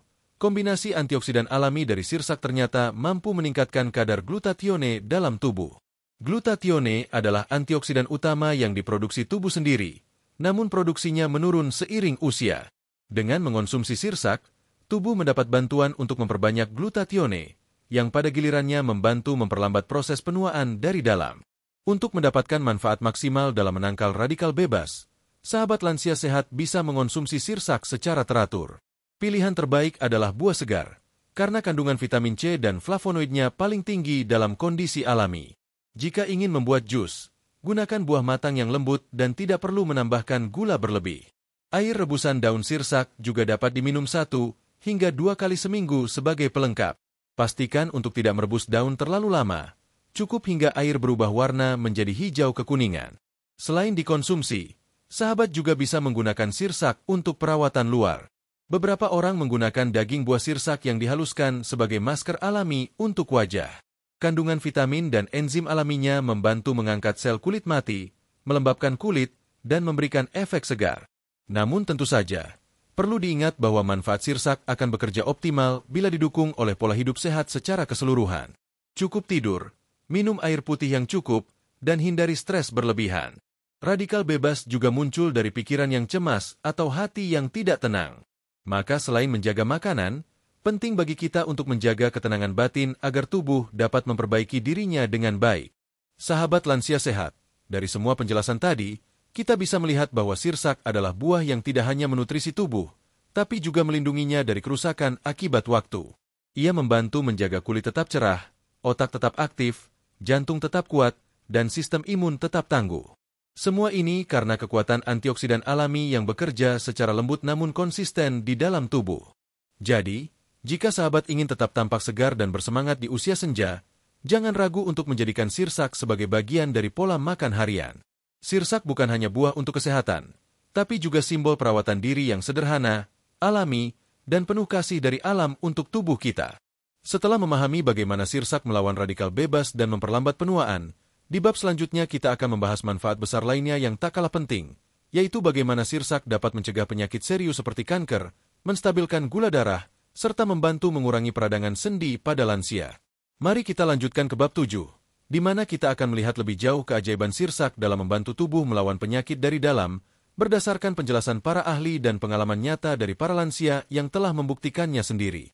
kombinasi antioksidan alami dari sirsak ternyata mampu meningkatkan kadar glutatione dalam tubuh. Glutatione adalah antioksidan utama yang diproduksi tubuh sendiri, namun produksinya menurun seiring usia. Dengan mengonsumsi sirsak, tubuh mendapat bantuan untuk memperbanyak glutatione, yang pada gilirannya membantu memperlambat proses penuaan dari dalam. Untuk mendapatkan manfaat maksimal dalam menangkal radikal bebas, sahabat lansia sehat bisa mengonsumsi sirsak secara teratur. Pilihan terbaik adalah buah segar, karena kandungan vitamin C dan flavonoidnya paling tinggi dalam kondisi alami. Jika ingin membuat jus, gunakan buah matang yang lembut dan tidak perlu menambahkan gula berlebih. Air rebusan daun sirsak juga dapat diminum 1 hingga 2 kali seminggu sebagai pelengkap. Pastikan untuk tidak merebus daun terlalu lama, cukup hingga air berubah warna menjadi hijau kekuningan. Selain dikonsumsi, sahabat juga bisa menggunakan sirsak untuk perawatan luar. Beberapa orang menggunakan daging buah sirsak yang dihaluskan sebagai masker alami untuk wajah. Kandungan vitamin dan enzim alaminya membantu mengangkat sel kulit mati, melembabkan kulit, dan memberikan efek segar. Namun tentu saja, perlu diingat bahwa manfaat sirsak akan bekerja optimal bila didukung oleh pola hidup sehat secara keseluruhan. Cukup tidur, minum air putih yang cukup, dan hindari stres berlebihan. Radikal bebas juga muncul dari pikiran yang cemas atau hati yang tidak tenang. Maka selain menjaga makanan, penting bagi kita untuk menjaga ketenangan batin agar tubuh dapat memperbaiki dirinya dengan baik. Sahabat lansia sehat, dari semua penjelasan tadi, kita bisa melihat bahwa sirsak adalah buah yang tidak hanya menutrisi tubuh, tapi juga melindunginya dari kerusakan akibat waktu. Ia membantu menjaga kulit tetap cerah, otak tetap aktif, jantung tetap kuat, dan sistem imun tetap tangguh. Semua ini karena kekuatan antioksidan alami yang bekerja secara lembut namun konsisten di dalam tubuh. Jadi, jika sahabat ingin tetap tampak segar dan bersemangat di usia senja, jangan ragu untuk menjadikan sirsak sebagai bagian dari pola makan harian. Sirsak bukan hanya buah untuk kesehatan, tapi juga simbol perawatan diri yang sederhana, alami, dan penuh kasih dari alam untuk tubuh kita. Setelah memahami bagaimana sirsak melawan radikal bebas dan memperlambat penuaan, di bab selanjutnya kita akan membahas manfaat besar lainnya yang tak kalah penting, yaitu bagaimana sirsak dapat mencegah penyakit serius seperti kanker, menstabilkan gula darah, serta membantu mengurangi peradangan sendi pada lansia. Mari kita lanjutkan ke bab 7, di mana kita akan melihat lebih jauh keajaiban sirsak dalam membantu tubuh melawan penyakit dari dalam, berdasarkan penjelasan para ahli dan pengalaman nyata dari para lansia yang telah membuktikannya sendiri.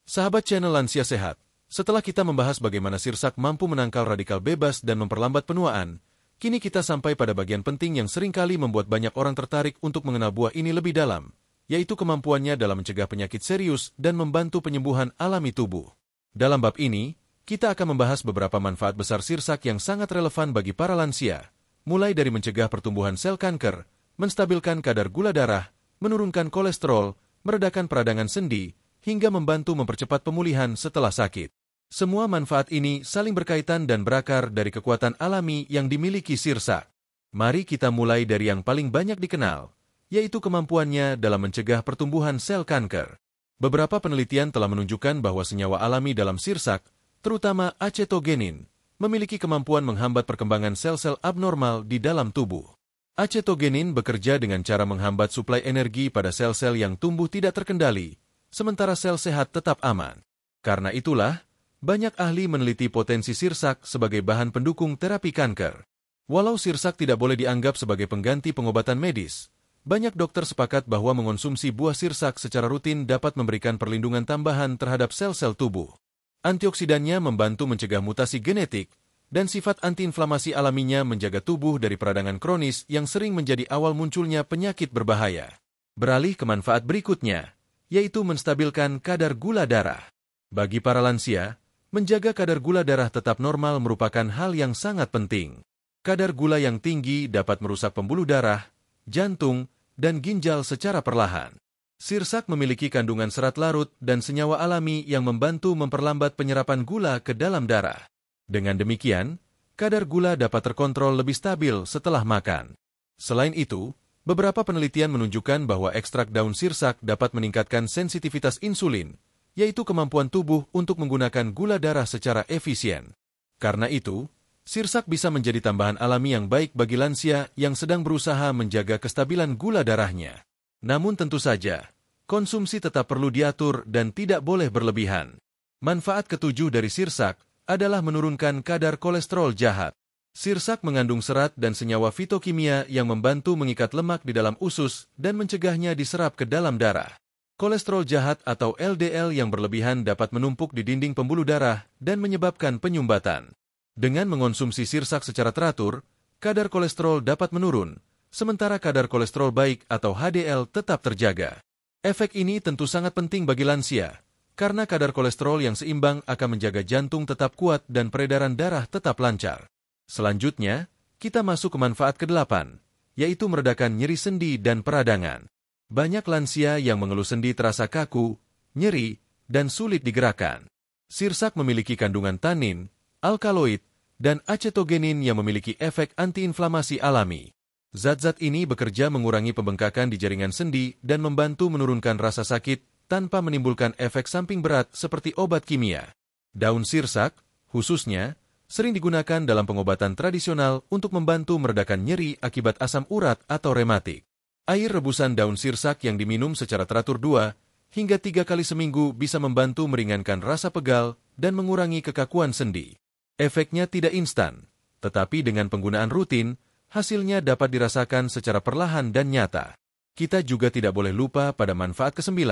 Sahabat channel Lansia Sehat, setelah kita membahas bagaimana sirsak mampu menangkal radikal bebas dan memperlambat penuaan, kini kita sampai pada bagian penting yang seringkali membuat banyak orang tertarik untuk mengenal buah ini lebih dalam, yaitu kemampuannya dalam mencegah penyakit serius dan membantu penyembuhan alami tubuh. Dalam bab ini, kita akan membahas beberapa manfaat besar sirsak yang sangat relevan bagi para lansia, mulai dari mencegah pertumbuhan sel kanker, menstabilkan kadar gula darah, menurunkan kolesterol, meredakan peradangan sendi, hingga membantu mempercepat pemulihan setelah sakit. Semua manfaat ini saling berkaitan dan berakar dari kekuatan alami yang dimiliki sirsak. Mari kita mulai dari yang paling banyak dikenal, yaitu kemampuannya dalam mencegah pertumbuhan sel kanker. Beberapa penelitian telah menunjukkan bahwa senyawa alami dalam sirsak, terutama acetogenin, memiliki kemampuan menghambat perkembangan sel-sel abnormal di dalam tubuh. Acetogenin bekerja dengan cara menghambat suplai energi pada sel-sel yang tumbuh tidak terkendali, sementara sel sehat tetap aman. Karena itulah, banyak ahli meneliti potensi sirsak sebagai bahan pendukung terapi kanker. Walau sirsak tidak boleh dianggap sebagai pengganti pengobatan medis, banyak dokter sepakat bahwa mengonsumsi buah sirsak secara rutin dapat memberikan perlindungan tambahan terhadap sel-sel tubuh. Antioksidannya membantu mencegah mutasi genetik, dan sifat antiinflamasi alaminya menjaga tubuh dari peradangan kronis yang sering menjadi awal munculnya penyakit berbahaya. Beralih ke manfaat berikutnya, yaitu menstabilkan kadar gula darah. Bagi para lansia, menjaga kadar gula darah tetap normal merupakan hal yang sangat penting. Kadar gula yang tinggi dapat merusak pembuluh darah, jantung, dan ginjal secara perlahan. Sirsak memiliki kandungan serat larut dan senyawa alami yang membantu memperlambat penyerapan gula ke dalam darah. Dengan demikian, kadar gula dapat terkontrol lebih stabil setelah makan. Selain itu, beberapa penelitian menunjukkan bahwa ekstrak daun sirsak dapat meningkatkan sensitivitas insulin, yaitu kemampuan tubuh untuk menggunakan gula darah secara efisien. Karena itu, sirsak bisa menjadi tambahan alami yang baik bagi lansia yang sedang berusaha menjaga kestabilan gula darahnya. Namun tentu saja, Konsumsi tetap perlu diatur dan tidak boleh berlebihan. Manfaat ketujuh dari sirsak adalah menurunkan kadar kolesterol jahat. Sirsak mengandung serat dan senyawa fitokimia yang membantu mengikat lemak di dalam usus dan mencegahnya diserap ke dalam darah. Kolesterol jahat atau LDL yang berlebihan dapat menumpuk di dinding pembuluh darah dan menyebabkan penyumbatan. Dengan mengonsumsi sirsak secara teratur, kadar kolesterol dapat menurun, sementara kadar kolesterol baik atau HDL tetap terjaga. Efek ini tentu sangat penting bagi lansia, karena kadar kolesterol yang seimbang akan menjaga jantung tetap kuat dan peredaran darah tetap lancar. Selanjutnya, kita masuk ke manfaat ke-8, yaitu meredakan nyeri sendi dan peradangan. Banyak lansia yang mengeluh sendi terasa kaku, nyeri, dan sulit digerakkan. Sirsak memiliki kandungan tanin, alkaloid, dan acetogenin yang memiliki efek antiinflamasi alami. Zat-zat ini bekerja mengurangi pembengkakan di jaringan sendi dan membantu menurunkan rasa sakit tanpa menimbulkan efek samping berat seperti obat kimia. Daun sirsak, khususnya, sering digunakan dalam pengobatan tradisional untuk membantu meredakan nyeri akibat asam urat atau rematik. Air rebusan daun sirsak yang diminum secara teratur 2 hingga 3 kali seminggu bisa membantu meringankan rasa pegal dan mengurangi kekakuan sendi. Efeknya tidak instan, tetapi dengan penggunaan rutin, hasilnya dapat dirasakan secara perlahan dan nyata. Kita juga tidak boleh lupa pada manfaat ke-9,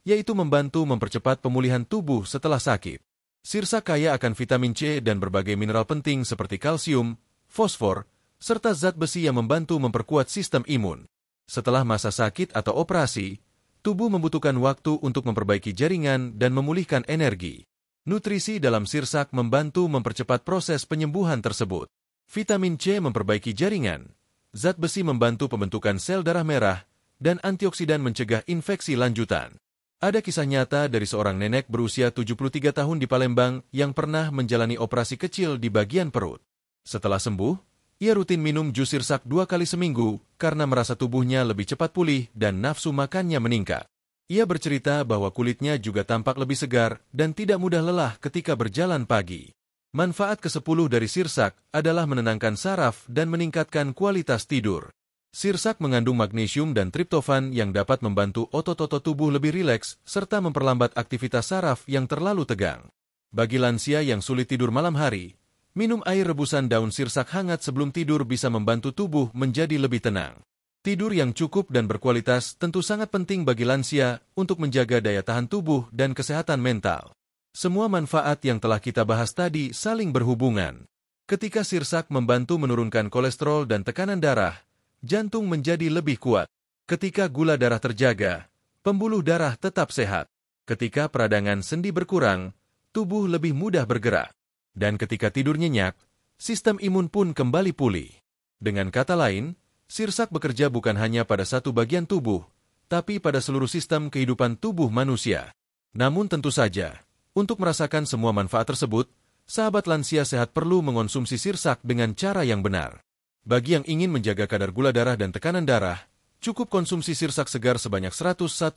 yaitu membantu mempercepat pemulihan tubuh setelah sakit. Sirsak kaya akan vitamin C dan berbagai mineral penting seperti kalsium, fosfor, serta zat besi yang membantu memperkuat sistem imun. Setelah masa sakit atau operasi, tubuh membutuhkan waktu untuk memperbaiki jaringan dan memulihkan energi. Nutrisi dalam sirsak membantu mempercepat proses penyembuhan tersebut. Vitamin C memperbaiki jaringan, zat besi membantu pembentukan sel darah merah, dan antioksidan mencegah infeksi lanjutan. Ada kisah nyata dari seorang nenek berusia 73 tahun di Palembang yang pernah menjalani operasi kecil di bagian perut. Setelah sembuh, ia rutin minum jus sirsak 2 kali seminggu karena merasa tubuhnya lebih cepat pulih dan nafsu makannya meningkat. Ia bercerita bahwa kulitnya juga tampak lebih segar dan tidak mudah lelah ketika berjalan pagi. Manfaat ke-10 dari sirsak adalah menenangkan saraf dan meningkatkan kualitas tidur. Sirsak mengandung magnesium dan triptofan yang dapat membantu otot-otot tubuh lebih rileks serta memperlambat aktivitas saraf yang terlalu tegang. Bagi lansia yang sulit tidur malam hari, minum air rebusan daun sirsak hangat sebelum tidur bisa membantu tubuh menjadi lebih tenang. Tidur yang cukup dan berkualitas tentu sangat penting bagi lansia untuk menjaga daya tahan tubuh dan kesehatan mental. Semua manfaat yang telah kita bahas tadi saling berhubungan. Ketika sirsak membantu menurunkan kolesterol dan tekanan darah, jantung menjadi lebih kuat. Ketika gula darah terjaga, pembuluh darah tetap sehat. Ketika peradangan sendi berkurang, tubuh lebih mudah bergerak. Dan ketika tidur nyenyak, sistem imun pun kembali pulih. Dengan kata lain, sirsak bekerja bukan hanya pada satu bagian tubuh, tapi pada seluruh sistem kehidupan tubuh manusia. Namun tentu saja, untuk merasakan semua manfaat tersebut, sahabat lansia sehat perlu mengonsumsi sirsak dengan cara yang benar. Bagi yang ingin menjaga kadar gula darah dan tekanan darah, cukup konsumsi sirsak segar sebanyak 150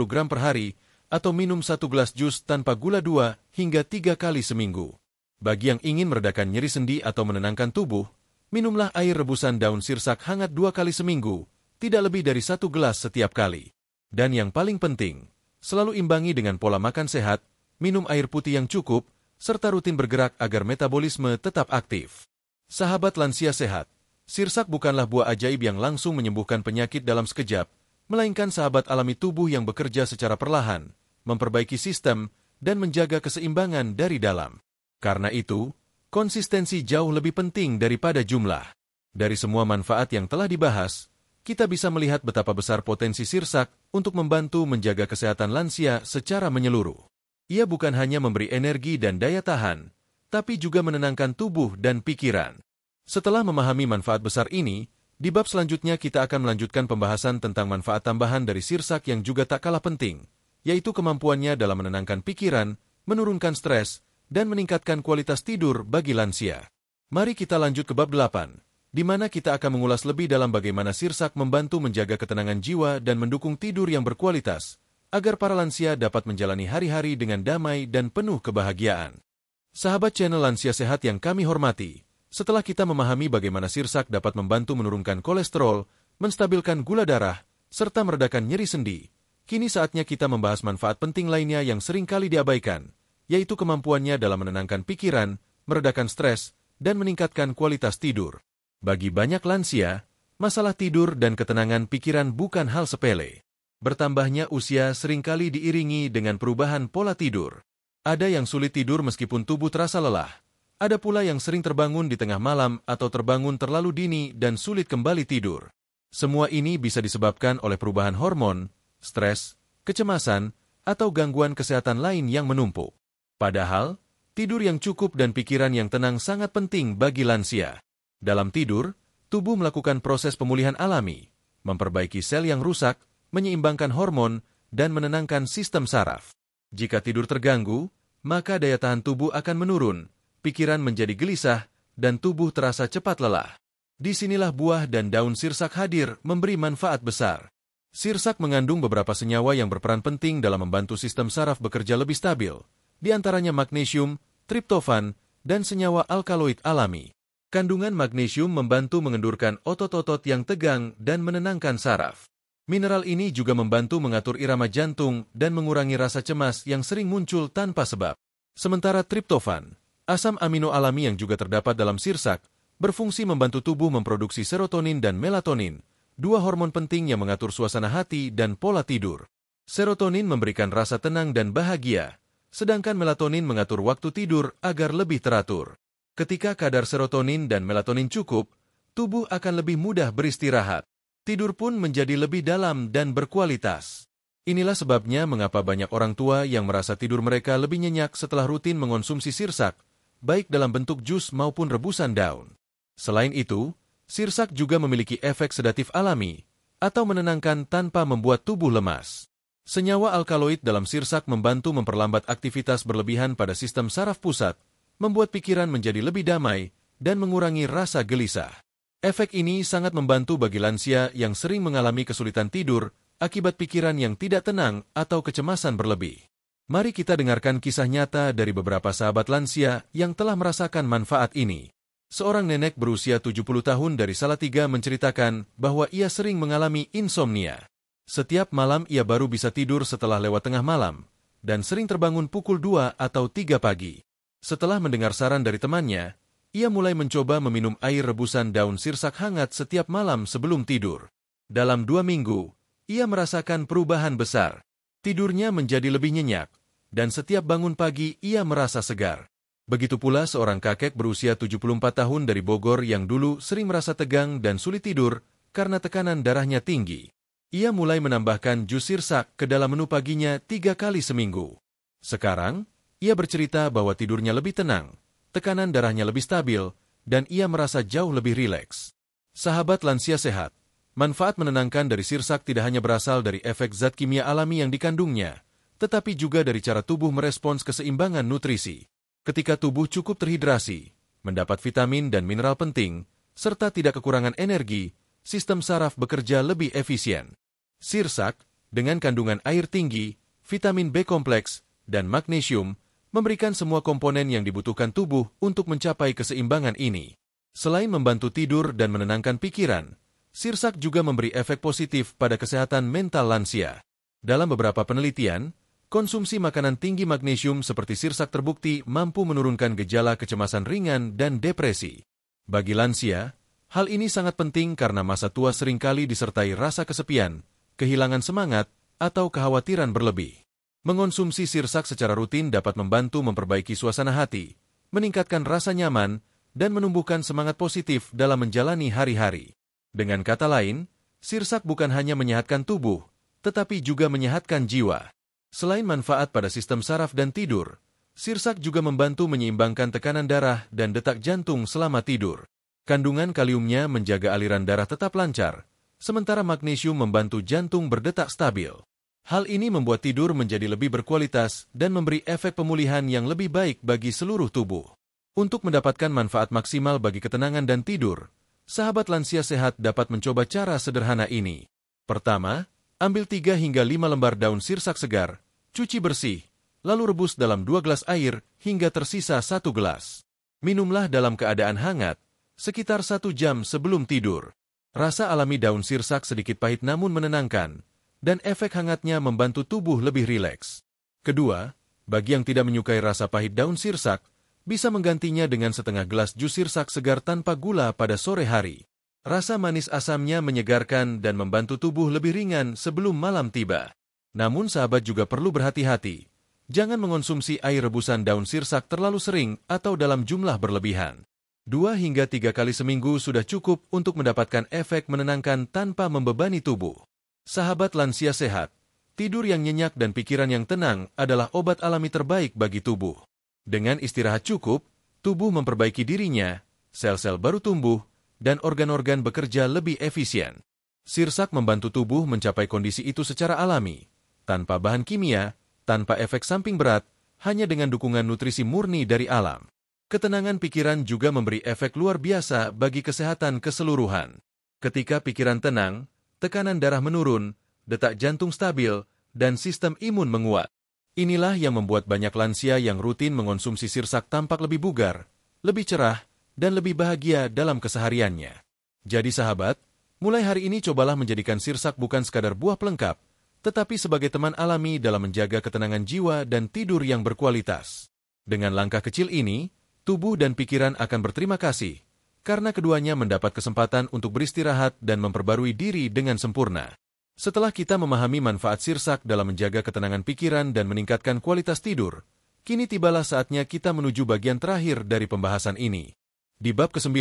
gram per hari atau minum 1 gelas jus tanpa gula 2 hingga 3 kali seminggu. Bagi yang ingin meredakan nyeri sendi atau menenangkan tubuh, minumlah air rebusan daun sirsak hangat 2 kali seminggu, tidak lebih dari 1 gelas setiap kali. Dan yang paling penting, selalu imbangi dengan pola makan sehat, minum air putih yang cukup, serta rutin bergerak agar metabolisme tetap aktif. Sahabat lansia sehat, sirsak bukanlah buah ajaib yang langsung menyembuhkan penyakit dalam sekejap, melainkan sahabat alami tubuh yang bekerja secara perlahan, memperbaiki sistem, dan menjaga keseimbangan dari dalam. Karena itu, konsistensi jauh lebih penting daripada jumlah. Dari semua manfaat yang telah dibahas, kita bisa melihat betapa besar potensi sirsak untuk membantu menjaga kesehatan lansia secara menyeluruh. Ia bukan hanya memberi energi dan daya tahan, tapi juga menenangkan tubuh dan pikiran. Setelah memahami manfaat besar ini, di bab selanjutnya kita akan melanjutkan pembahasan tentang manfaat tambahan dari sirsak yang juga tak kalah penting, yaitu kemampuannya dalam menenangkan pikiran, menurunkan stres, dan meningkatkan kualitas tidur bagi lansia. Mari kita lanjut ke bab 8, di mana kita akan mengulas lebih dalam bagaimana sirsak membantu menjaga ketenangan jiwa dan mendukung tidur yang berkualitas, agar para lansia dapat menjalani hari-hari dengan damai dan penuh kebahagiaan. Sahabat channel Lansia Sehat yang kami hormati, setelah kita memahami bagaimana sirsak dapat membantu menurunkan kolesterol, menstabilkan gula darah, serta meredakan nyeri sendi, kini saatnya kita membahas manfaat penting lainnya yang sering kali diabaikan, yaitu kemampuannya dalam menenangkan pikiran, meredakan stres, dan meningkatkan kualitas tidur. Bagi banyak lansia, masalah tidur dan ketenangan pikiran bukan hal sepele. Bertambahnya usia seringkali diiringi dengan perubahan pola tidur. Ada yang sulit tidur meskipun tubuh terasa lelah. Ada pula yang sering terbangun di tengah malam atau terbangun terlalu dini dan sulit kembali tidur. Semua ini bisa disebabkan oleh perubahan hormon, stres, kecemasan, atau gangguan kesehatan lain yang menumpuk. Padahal, tidur yang cukup dan pikiran yang tenang sangat penting bagi lansia. Dalam tidur, tubuh melakukan proses pemulihan alami, memperbaiki sel yang rusak, menyeimbangkan hormon, dan menenangkan sistem saraf. Jika tidur terganggu, maka daya tahan tubuh akan menurun, pikiran menjadi gelisah, dan tubuh terasa cepat lelah. Disinilah buah dan daun sirsak hadir memberi manfaat besar. Sirsak mengandung beberapa senyawa yang berperan penting dalam membantu sistem saraf bekerja lebih stabil, di antaranya magnesium, triptofan, dan senyawa alkaloid alami. Kandungan magnesium membantu mengendurkan otot-otot yang tegang dan menenangkan saraf. Mineral ini juga membantu mengatur irama jantung dan mengurangi rasa cemas yang sering muncul tanpa sebab. Sementara triptofan, asam amino alami yang juga terdapat dalam sirsak, berfungsi membantu tubuh memproduksi serotonin dan melatonin, dua hormon penting yang mengatur suasana hati dan pola tidur. Serotonin memberikan rasa tenang dan bahagia, sedangkan melatonin mengatur waktu tidur agar lebih teratur. Ketika kadar serotonin dan melatonin cukup, tubuh akan lebih mudah beristirahat. Tidur pun menjadi lebih dalam dan berkualitas. Inilah sebabnya mengapa banyak orang tua yang merasa tidur mereka lebih nyenyak setelah rutin mengonsumsi sirsak, baik dalam bentuk jus maupun rebusan daun. Selain itu, sirsak juga memiliki efek sedatif alami, atau menenangkan tanpa membuat tubuh lemas. Senyawa alkaloid dalam sirsak membantu memperlambat aktivitas berlebihan pada sistem saraf pusat, membuat pikiran menjadi lebih damai, dan mengurangi rasa gelisah. Efek ini sangat membantu bagi lansia yang sering mengalami kesulitan tidur akibat pikiran yang tidak tenang atau kecemasan berlebih. Mari kita dengarkan kisah nyata dari beberapa sahabat lansia yang telah merasakan manfaat ini. Seorang nenek berusia 70 tahun dari Salatiga menceritakan bahwa ia sering mengalami insomnia. Setiap malam ia baru bisa tidur setelah lewat tengah malam, dan sering terbangun pukul 2 atau 3 pagi. Setelah mendengar saran dari temannya, ia mulai mencoba meminum air rebusan daun sirsak hangat setiap malam sebelum tidur. Dalam 2 minggu, ia merasakan perubahan besar. Tidurnya menjadi lebih nyenyak, dan setiap bangun pagi ia merasa segar. Begitu pula seorang kakek berusia 74 tahun dari Bogor yang dulu sering merasa tegang dan sulit tidur karena tekanan darahnya tinggi. Ia mulai menambahkan jus sirsak ke dalam menu paginya 3 kali seminggu. Sekarang, ia bercerita bahwa tidurnya lebih tenang, tekanan darahnya lebih stabil, dan ia merasa jauh lebih rileks. Sahabat lansia sehat, manfaat menenangkan dari sirsak tidak hanya berasal dari efek zat kimia alami yang dikandungnya, tetapi juga dari cara tubuh merespons keseimbangan nutrisi. Ketika tubuh cukup terhidrasi, mendapat vitamin dan mineral penting, serta tidak kekurangan energi, sistem saraf bekerja lebih efisien. Sirsak, dengan kandungan air tinggi, vitamin B kompleks, dan magnesium, memberikan semua komponen yang dibutuhkan tubuh untuk mencapai keseimbangan ini. Selain membantu tidur dan menenangkan pikiran, sirsak juga memberi efek positif pada kesehatan mental lansia. Dalam beberapa penelitian, konsumsi makanan tinggi magnesium seperti sirsak terbukti mampu menurunkan gejala kecemasan ringan dan depresi. Bagi lansia, hal ini sangat penting karena masa tua seringkali disertai rasa kesepian, kehilangan semangat, atau kekhawatiran berlebih. Mengonsumsi sirsak secara rutin dapat membantu memperbaiki suasana hati, meningkatkan rasa nyaman, dan menumbuhkan semangat positif dalam menjalani hari-hari. Dengan kata lain, sirsak bukan hanya menyehatkan tubuh, tetapi juga menyehatkan jiwa. Selain manfaat pada sistem saraf dan tidur, sirsak juga membantu menyeimbangkan tekanan darah dan detak jantung selama tidur. Kandungan kaliumnya menjaga aliran darah tetap lancar, sementara magnesium membantu jantung berdetak stabil. Hal ini membuat tidur menjadi lebih berkualitas dan memberi efek pemulihan yang lebih baik bagi seluruh tubuh. Untuk mendapatkan manfaat maksimal bagi ketenangan dan tidur, sahabat lansia sehat dapat mencoba cara sederhana ini. Pertama, ambil 3 hingga 5 lembar daun sirsak segar, cuci bersih, lalu rebus dalam 2 gelas air hingga tersisa 1 gelas. Minumlah dalam keadaan hangat, sekitar 1 jam sebelum tidur. Rasa alami daun sirsak sedikit pahit namun menenangkan, dan efek hangatnya membantu tubuh lebih rileks. Kedua, bagi yang tidak menyukai rasa pahit daun sirsak, bisa menggantinya dengan setengah gelas jus sirsak segar tanpa gula pada sore hari. Rasa manis asamnya menyegarkan dan membantu tubuh lebih ringan sebelum malam tiba. Namun sahabat juga perlu berhati-hati. Jangan mengonsumsi air rebusan daun sirsak terlalu sering atau dalam jumlah berlebihan. 2 hingga 3 kali seminggu sudah cukup untuk mendapatkan efek menenangkan tanpa membebani tubuh. Sahabat lansia sehat, tidur yang nyenyak dan pikiran yang tenang adalah obat alami terbaik bagi tubuh. Dengan istirahat cukup, tubuh memperbaiki dirinya, sel-sel baru tumbuh, dan organ-organ bekerja lebih efisien. Sirsak membantu tubuh mencapai kondisi itu secara alami, tanpa bahan kimia, tanpa efek samping berat, hanya dengan dukungan nutrisi murni dari alam. Ketenangan pikiran juga memberi efek luar biasa bagi kesehatan keseluruhan. Ketika pikiran tenang, tekanan darah menurun, detak jantung stabil, dan sistem imun menguat. Inilah yang membuat banyak lansia yang rutin mengonsumsi sirsak tampak lebih bugar, lebih cerah, dan lebih bahagia dalam kesehariannya. Jadi sahabat, mulai hari ini cobalah menjadikan sirsak bukan sekadar buah pelengkap, tetapi sebagai teman alami dalam menjaga ketenangan jiwa dan tidur yang berkualitas. Dengan langkah kecil ini, tubuh dan pikiran akan berterima kasih, karena keduanya mendapat kesempatan untuk beristirahat dan memperbarui diri dengan sempurna. Setelah kita memahami manfaat sirsak dalam menjaga ketenangan pikiran dan meningkatkan kualitas tidur, kini tibalah saatnya kita menuju bagian terakhir dari pembahasan ini. Di bab ke-9,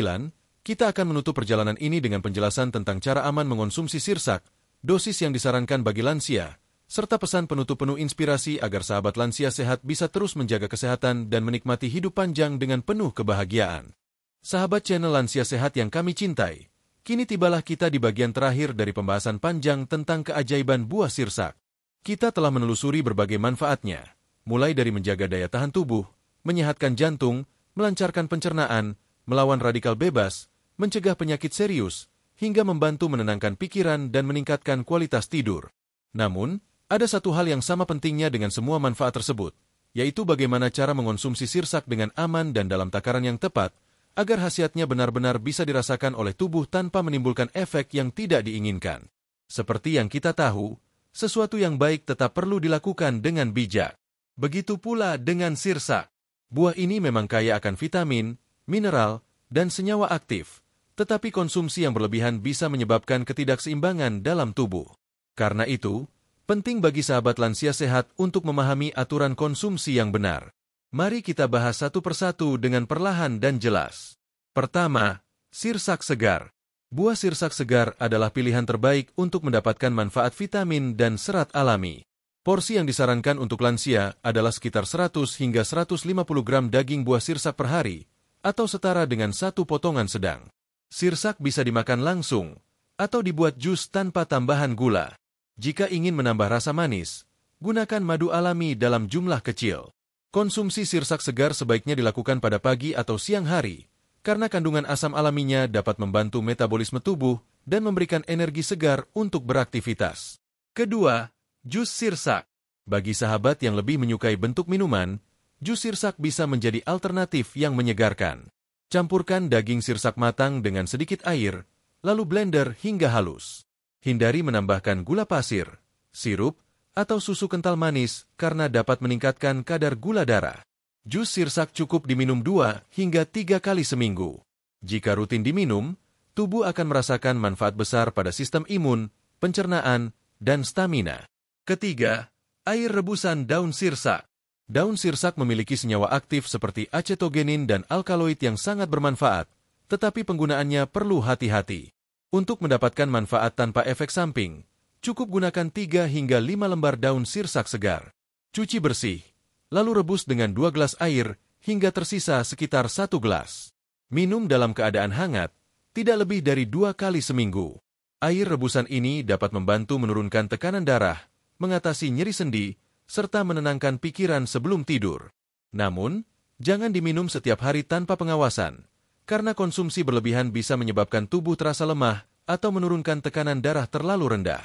kita akan menutup perjalanan ini dengan penjelasan tentang cara aman mengonsumsi sirsak, dosis yang disarankan bagi lansia, serta pesan penutup penuh inspirasi agar sahabat lansia sehat bisa terus menjaga kesehatan dan menikmati hidup panjang dengan penuh kebahagiaan. Sahabat channel Lansia Sehat yang kami cintai, kini tibalah kita di bagian terakhir dari pembahasan panjang tentang keajaiban buah sirsak. Kita telah menelusuri berbagai manfaatnya, mulai dari menjaga daya tahan tubuh, menyehatkan jantung, melancarkan pencernaan, melawan radikal bebas, mencegah penyakit serius, hingga membantu menenangkan pikiran dan meningkatkan kualitas tidur. Namun, ada satu hal yang sama pentingnya dengan semua manfaat tersebut, yaitu bagaimana cara mengonsumsi sirsak dengan aman dan dalam takaran yang tepat, agar khasiatnya benar-benar bisa dirasakan oleh tubuh tanpa menimbulkan efek yang tidak diinginkan. Seperti yang kita tahu, sesuatu yang baik tetap perlu dilakukan dengan bijak. Begitu pula dengan sirsak. Buah ini memang kaya akan vitamin, mineral, dan senyawa aktif, tetapi konsumsi yang berlebihan bisa menyebabkan ketidakseimbangan dalam tubuh. Karena itu, penting bagi sahabat lansia sehat untuk memahami aturan konsumsi yang benar. Mari kita bahas satu persatu dengan perlahan dan jelas. Pertama, sirsak segar. Buah sirsak segar adalah pilihan terbaik untuk mendapatkan manfaat vitamin dan serat alami. Porsi yang disarankan untuk lansia adalah sekitar 100 hingga 150 gram daging buah sirsak per hari, atau setara dengan satu potongan sedang. Sirsak bisa dimakan langsung, atau dibuat jus tanpa tambahan gula. Jika ingin menambah rasa manis, gunakan madu alami dalam jumlah kecil. Konsumsi sirsak segar sebaiknya dilakukan pada pagi atau siang hari, karena kandungan asam alaminya dapat membantu metabolisme tubuh dan memberikan energi segar untuk beraktivitas. Kedua, jus sirsak. Bagi sahabat yang lebih menyukai bentuk minuman, jus sirsak bisa menjadi alternatif yang menyegarkan. Campurkan daging sirsak matang dengan sedikit air, lalu blender hingga halus. Hindari menambahkan gula pasir, sirup, atau susu kental manis karena dapat meningkatkan kadar gula darah. Jus sirsak cukup diminum 2 hingga 3 kali seminggu. Jika rutin diminum, tubuh akan merasakan manfaat besar pada sistem imun, pencernaan, dan stamina. Ketiga, air rebusan daun sirsak. Daun sirsak memiliki senyawa aktif seperti acetogenin dan alkaloid yang sangat bermanfaat, tetapi penggunaannya perlu hati-hati. Untuk mendapatkan manfaat tanpa efek samping, cukup gunakan 3 hingga 5 lembar daun sirsak segar. Cuci bersih, lalu rebus dengan 2 gelas air hingga tersisa sekitar 1 gelas. Minum dalam keadaan hangat, tidak lebih dari 2 kali seminggu. Air rebusan ini dapat membantu menurunkan tekanan darah, mengatasi nyeri sendi, serta menenangkan pikiran sebelum tidur. Namun, jangan diminum setiap hari tanpa pengawasan, karena konsumsi berlebihan bisa menyebabkan tubuh terasa lemah atau menurunkan tekanan darah terlalu rendah.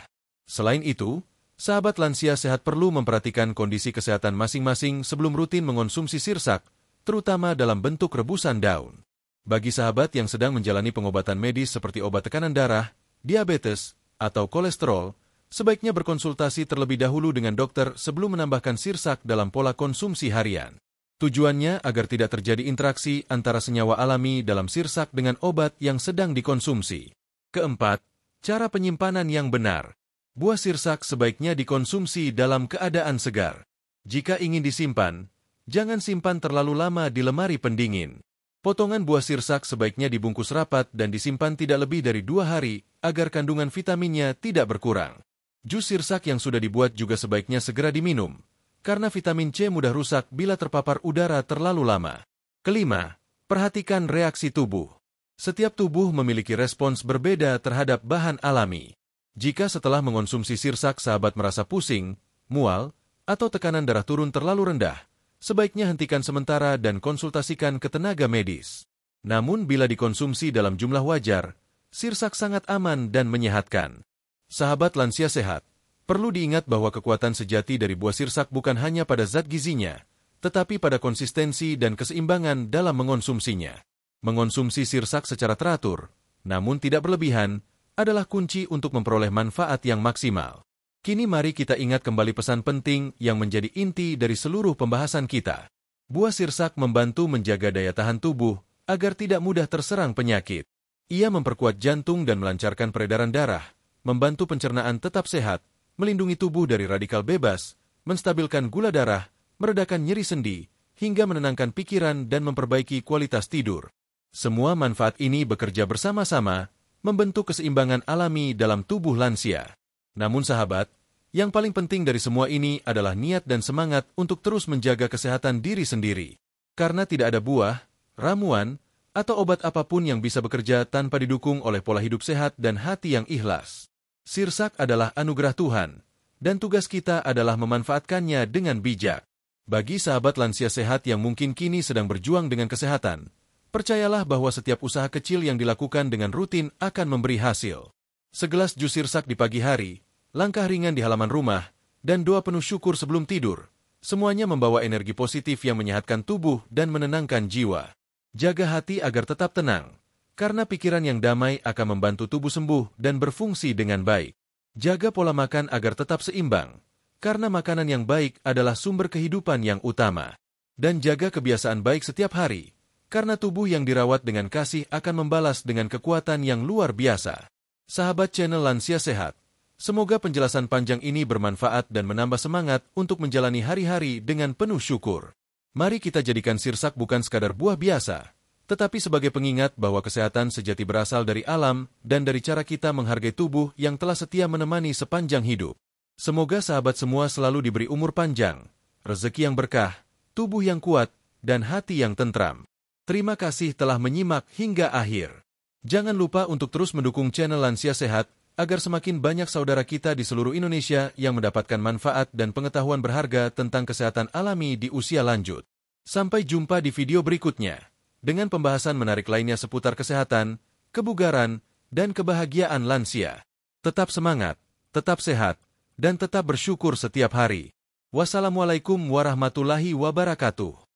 Selain itu, sahabat lansia sehat perlu memperhatikan kondisi kesehatan masing-masing sebelum rutin mengonsumsi sirsak, terutama dalam bentuk rebusan daun. Bagi sahabat yang sedang menjalani pengobatan medis seperti obat tekanan darah, diabetes, atau kolesterol, sebaiknya berkonsultasi terlebih dahulu dengan dokter sebelum menambahkan sirsak dalam pola konsumsi harian. Tujuannya agar tidak terjadi interaksi antara senyawa alami dalam sirsak dengan obat yang sedang dikonsumsi. Keempat, cara penyimpanan yang benar. Buah sirsak sebaiknya dikonsumsi dalam keadaan segar. Jika ingin disimpan, jangan simpan terlalu lama di lemari pendingin. Potongan buah sirsak sebaiknya dibungkus rapat dan disimpan tidak lebih dari 2 hari agar kandungan vitaminnya tidak berkurang. Jus sirsak yang sudah dibuat juga sebaiknya segera diminum, karena vitamin C mudah rusak bila terpapar udara terlalu lama. Kelima, perhatikan reaksi tubuh. Setiap tubuh memiliki respons berbeda terhadap bahan alami. Jika setelah mengonsumsi sirsak sahabat merasa pusing, mual, atau tekanan darah turun terlalu rendah, sebaiknya hentikan sementara dan konsultasikan ke tenaga medis. Namun bila dikonsumsi dalam jumlah wajar, sirsak sangat aman dan menyehatkan. Sahabat lansia sehat, perlu diingat bahwa kekuatan sejati dari buah sirsak bukan hanya pada zat gizinya, tetapi pada konsistensi dan keseimbangan dalam mengonsumsinya. Mengonsumsi sirsak secara teratur, namun tidak berlebihan, adalah kunci untuk memperoleh manfaat yang maksimal. Kini mari kita ingat kembali pesan penting yang menjadi inti dari seluruh pembahasan kita. Buah sirsak membantu menjaga daya tahan tubuh agar tidak mudah terserang penyakit. Ia memperkuat jantung dan melancarkan peredaran darah, membantu pencernaan tetap sehat, melindungi tubuh dari radikal bebas, menstabilkan gula darah, meredakan nyeri sendi, hingga menenangkan pikiran dan memperbaiki kualitas tidur. Semua manfaat ini bekerja bersama-sama, membentuk keseimbangan alami dalam tubuh lansia. Namun sahabat, yang paling penting dari semua ini adalah niat dan semangat untuk terus menjaga kesehatan diri sendiri. Karena tidak ada buah, ramuan, atau obat apapun yang bisa bekerja tanpa didukung oleh pola hidup sehat dan hati yang ikhlas. Sirsak adalah anugerah Tuhan, dan tugas kita adalah memanfaatkannya dengan bijak. Bagi sahabat lansia sehat yang mungkin kini sedang berjuang dengan kesehatan, percayalah bahwa setiap usaha kecil yang dilakukan dengan rutin akan memberi hasil. Segelas jus sirsak di pagi hari, langkah ringan di halaman rumah, dan doa penuh syukur sebelum tidur, semuanya membawa energi positif yang menyehatkan tubuh dan menenangkan jiwa. Jaga hati agar tetap tenang, karena pikiran yang damai akan membantu tubuh sembuh dan berfungsi dengan baik. Jaga pola makan agar tetap seimbang, karena makanan yang baik adalah sumber kehidupan yang utama. Dan jaga kebiasaan baik setiap hari, karena tubuh yang dirawat dengan kasih akan membalas dengan kekuatan yang luar biasa. Sahabat channel Lansia Sehat, semoga penjelasan panjang ini bermanfaat dan menambah semangat untuk menjalani hari-hari dengan penuh syukur. Mari kita jadikan sirsak bukan sekadar buah biasa, tetapi sebagai pengingat bahwa kesehatan sejati berasal dari alam dan dari cara kita menghargai tubuh yang telah setia menemani sepanjang hidup. Semoga sahabat semua selalu diberi umur panjang, rezeki yang berkah, tubuh yang kuat, dan hati yang tentram. Terima kasih telah menyimak hingga akhir. Jangan lupa untuk terus mendukung channel Lansia Sehat agar semakin banyak saudara kita di seluruh Indonesia yang mendapatkan manfaat dan pengetahuan berharga tentang kesehatan alami di usia lanjut. Sampai jumpa di video berikutnya dengan pembahasan menarik lainnya seputar kesehatan, kebugaran, dan kebahagiaan lansia. Tetap semangat, tetap sehat, dan tetap bersyukur setiap hari. Wassalamualaikum warahmatullahi wabarakatuh.